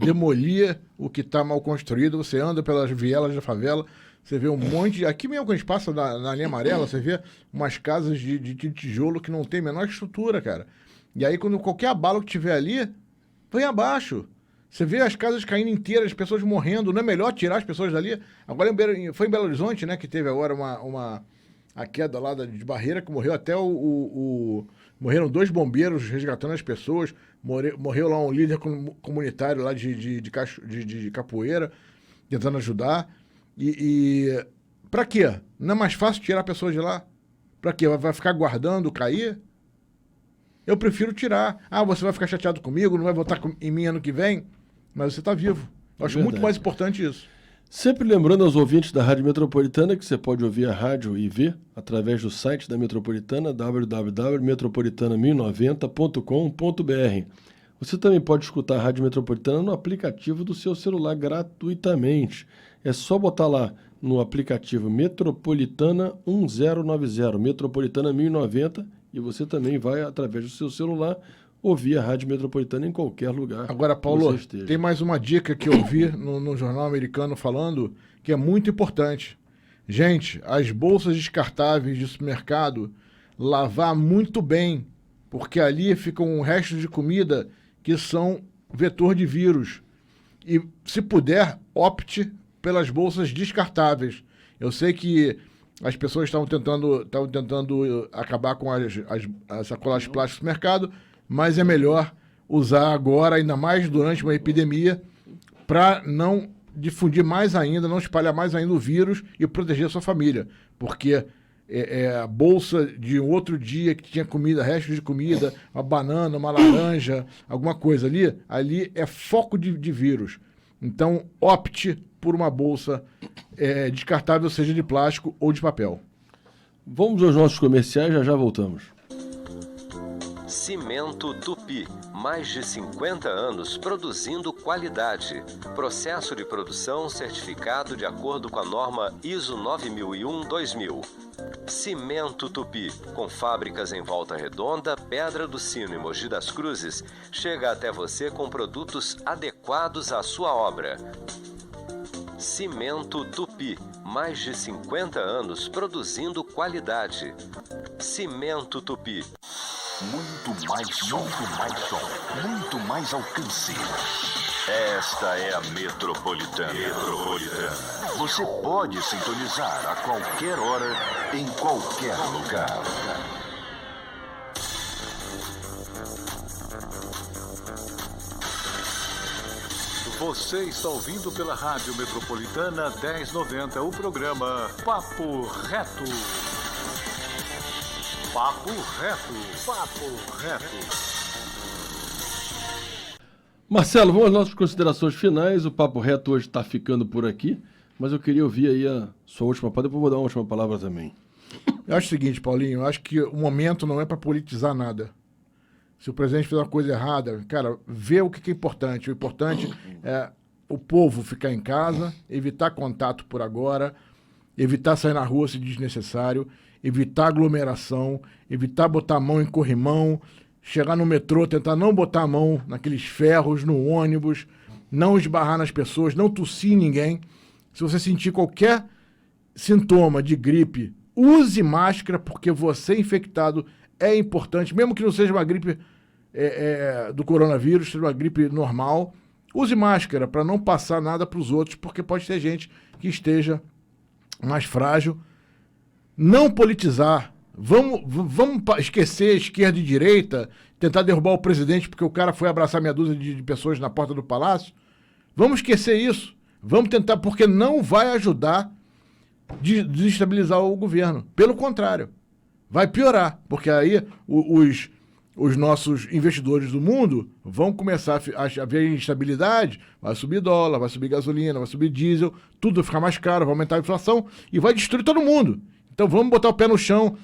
demolir o que está mal construído. Você anda pelas vielas da favela, você vê um monte... Aqui mesmo, quando a gente passa na linha amarela, você vê umas casas de tijolo que não tem a menor estrutura, cara. E aí, quando qualquer abalo que tiver ali, vem abaixo. Você vê as casas caindo inteiras, as pessoas morrendo. Não é melhor tirar as pessoas dali? Agora, foi em Belo Horizonte, né, que teve agora a queda lá de barreira, que morreu até morreram 2 bombeiros resgatando as pessoas. Morreu lá um líder comunitário lá de capoeira, tentando ajudar. E pra quê? Não é mais fácil tirar a pessoa de lá? Pra quê? Vai ficar guardando cair? Eu prefiro tirar. Ah, você vai ficar chateado comigo, não vai votar em mim ano que vem? Mas você tá vivo. Eu acho muito mais importante isso. Sempre lembrando aos ouvintes da Rádio Metropolitana que você pode ouvir a rádio e ver através do site da Metropolitana, www.metropolitana1090.com.br. Você também pode escutar a Rádio Metropolitana no aplicativo do seu celular gratuitamente. É só botar lá no aplicativo Metropolitana 1090, Metropolitana 1090, e você também vai, através do seu celular, ouvir a Rádio Metropolitana em qualquer lugar. Agora, Paulo, tem mais uma dica que eu vi no jornal americano falando que é muito importante. Gente, as bolsas descartáveis de supermercado, lavar muito bem, porque ali ficam restos de comida que são vetor de vírus. E, se puder, opte pelas bolsas descartáveis. Eu sei que as pessoas estavam tentando acabar com as sacolas plásticas do mercado, mas é melhor usar agora, ainda mais durante uma epidemia, para não difundir mais ainda, não espalhar mais ainda o vírus e proteger a sua família. Porque a bolsa de um outro dia que tinha comida, restos de comida, uma banana, uma laranja, alguma coisa ali é foco de vírus. Então, opte por uma bolsa descartável, seja de plástico ou de papel. Vamos aos nossos comerciais, já voltamos. Cimento Tupi, mais de 50 anos produzindo qualidade. Processo de produção certificado de acordo com a norma ISO 9001-2000. Cimento Tupi, com fábricas em Volta Redonda, Pedra do Sino e Mogi das Cruzes, chega até você com produtos adequados à sua obra. Cimento Tupi, mais de 50 anos produzindo qualidade. Cimento Tupi. Muito mais som, muito mais alcance. Esta é a Metropolitana. Você pode sintonizar a qualquer hora, em qualquer lugar. Você está ouvindo pela Rádio Metropolitana 1090 o programa Papo Reto. Papo Reto. Marcelo, vamos às nossas considerações finais. O Papo Reto hoje está ficando por aqui, mas eu queria ouvir aí a sua última palavra, depois vou dar uma última palavra também. Eu acho o seguinte, Paulinho, eu acho que o momento não é para politizar nada. Se o presidente fizer uma coisa errada, cara, vê o que é importante. O importante é o povo ficar em casa, evitar contato por agora, evitar sair na rua se desnecessário, evitar aglomeração, evitar botar a mão em corrimão, chegar no metrô, tentar não botar a mão naqueles ferros, no ônibus, não esbarrar nas pessoas, não tossir em ninguém. Se você sentir qualquer sintoma de gripe, use máscara, porque você infectado é importante, mesmo que não seja uma gripe do coronavírus, seja uma gripe normal, use máscara para não passar nada para os outros, porque pode ter gente que esteja mais frágil. Não politizar. Vamos esquecer esquerda e direita, tentar derrubar o presidente porque o cara foi abraçar meia dúzia de pessoas na porta do palácio. Vamos esquecer isso. Vamos tentar, porque não vai ajudar a desestabilizar o governo. Pelo contrário, vai piorar, porque aí os nossos investidores do mundo vão começar a ver instabilidade, vai subir dólar, vai subir gasolina, vai subir diesel, tudo vai ficar mais caro, vai aumentar a inflação e vai destruir todo mundo. Então vamos botar o pé no chão.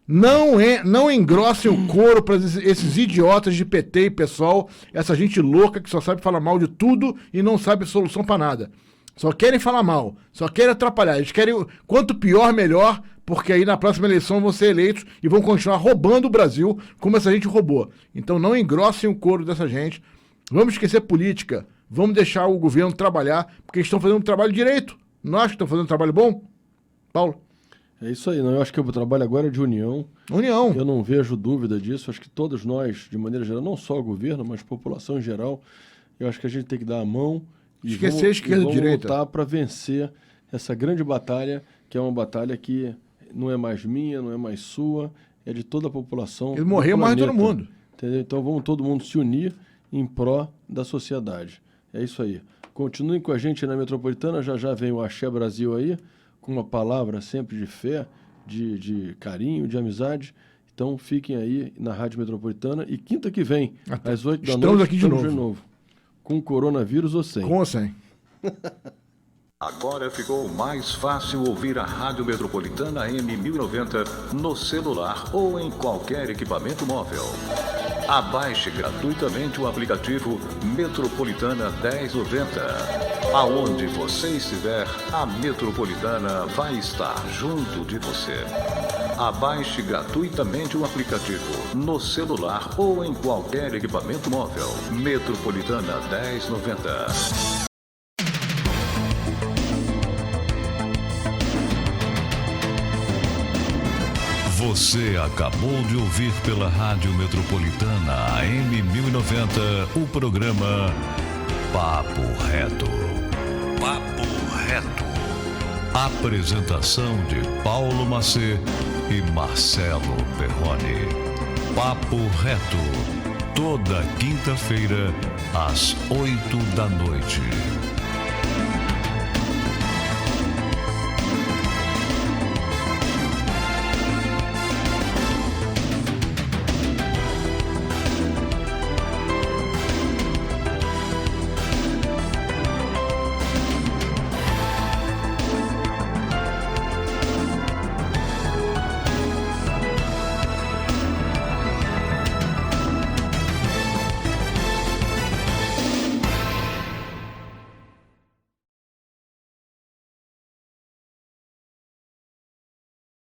Não engrossem o couro para esses idiotas de PT e PSOL, essa gente louca que só sabe falar mal de tudo e não sabe solução para nada. Só querem falar mal, só querem atrapalhar. Eles querem quanto pior, melhor, porque aí na próxima eleição vão ser eleitos e vão continuar roubando o Brasil como essa gente roubou. Então não engrossem o couro dessa gente. Vamos esquecer política. Vamos deixar o governo trabalhar, porque eles estão fazendo um trabalho direito. Não acha que estão fazendo um trabalho bom? Paulo? É isso aí, não. Eu acho que o trabalho agora é de união. União. Eu não vejo dúvida disso. Acho que todos nós, de maneira geral, não só o governo, mas a população em geral, eu acho que a gente tem que dar a mão e esquecer a esquerda e direita. Lutar para vencer essa grande batalha, que é uma batalha que não é mais minha, não é mais sua, é de toda a população. Ele morreu mais de todo mundo. Entendeu? Então vamos todo mundo se unir em pró da sociedade. É isso aí. Continuem com a gente na Metropolitana, já vem o Axé Brasil aí, com uma palavra sempre de fé, de carinho, de amizade. Então fiquem aí na Rádio Metropolitana e quinta que vem, às 8 da noite, estamos aqui de novo. Com coronavírus ou sem. Com ou sem. Agora ficou mais fácil ouvir a Rádio Metropolitana M1090 no celular ou em qualquer equipamento móvel. Abaixe gratuitamente o aplicativo Metropolitana 1090. Aonde você estiver, a Metropolitana vai estar junto de você. Abaixe gratuitamente o aplicativo no celular ou em qualquer equipamento móvel. Metropolitana 1090. Você acabou de ouvir pela Rádio Metropolitana AM 1090 o programa Papo Reto. Papo Reto. Apresentação de Paulo Macê e Marcelo Perrone. Papo Reto. Toda quinta-feira, às 8 da noite.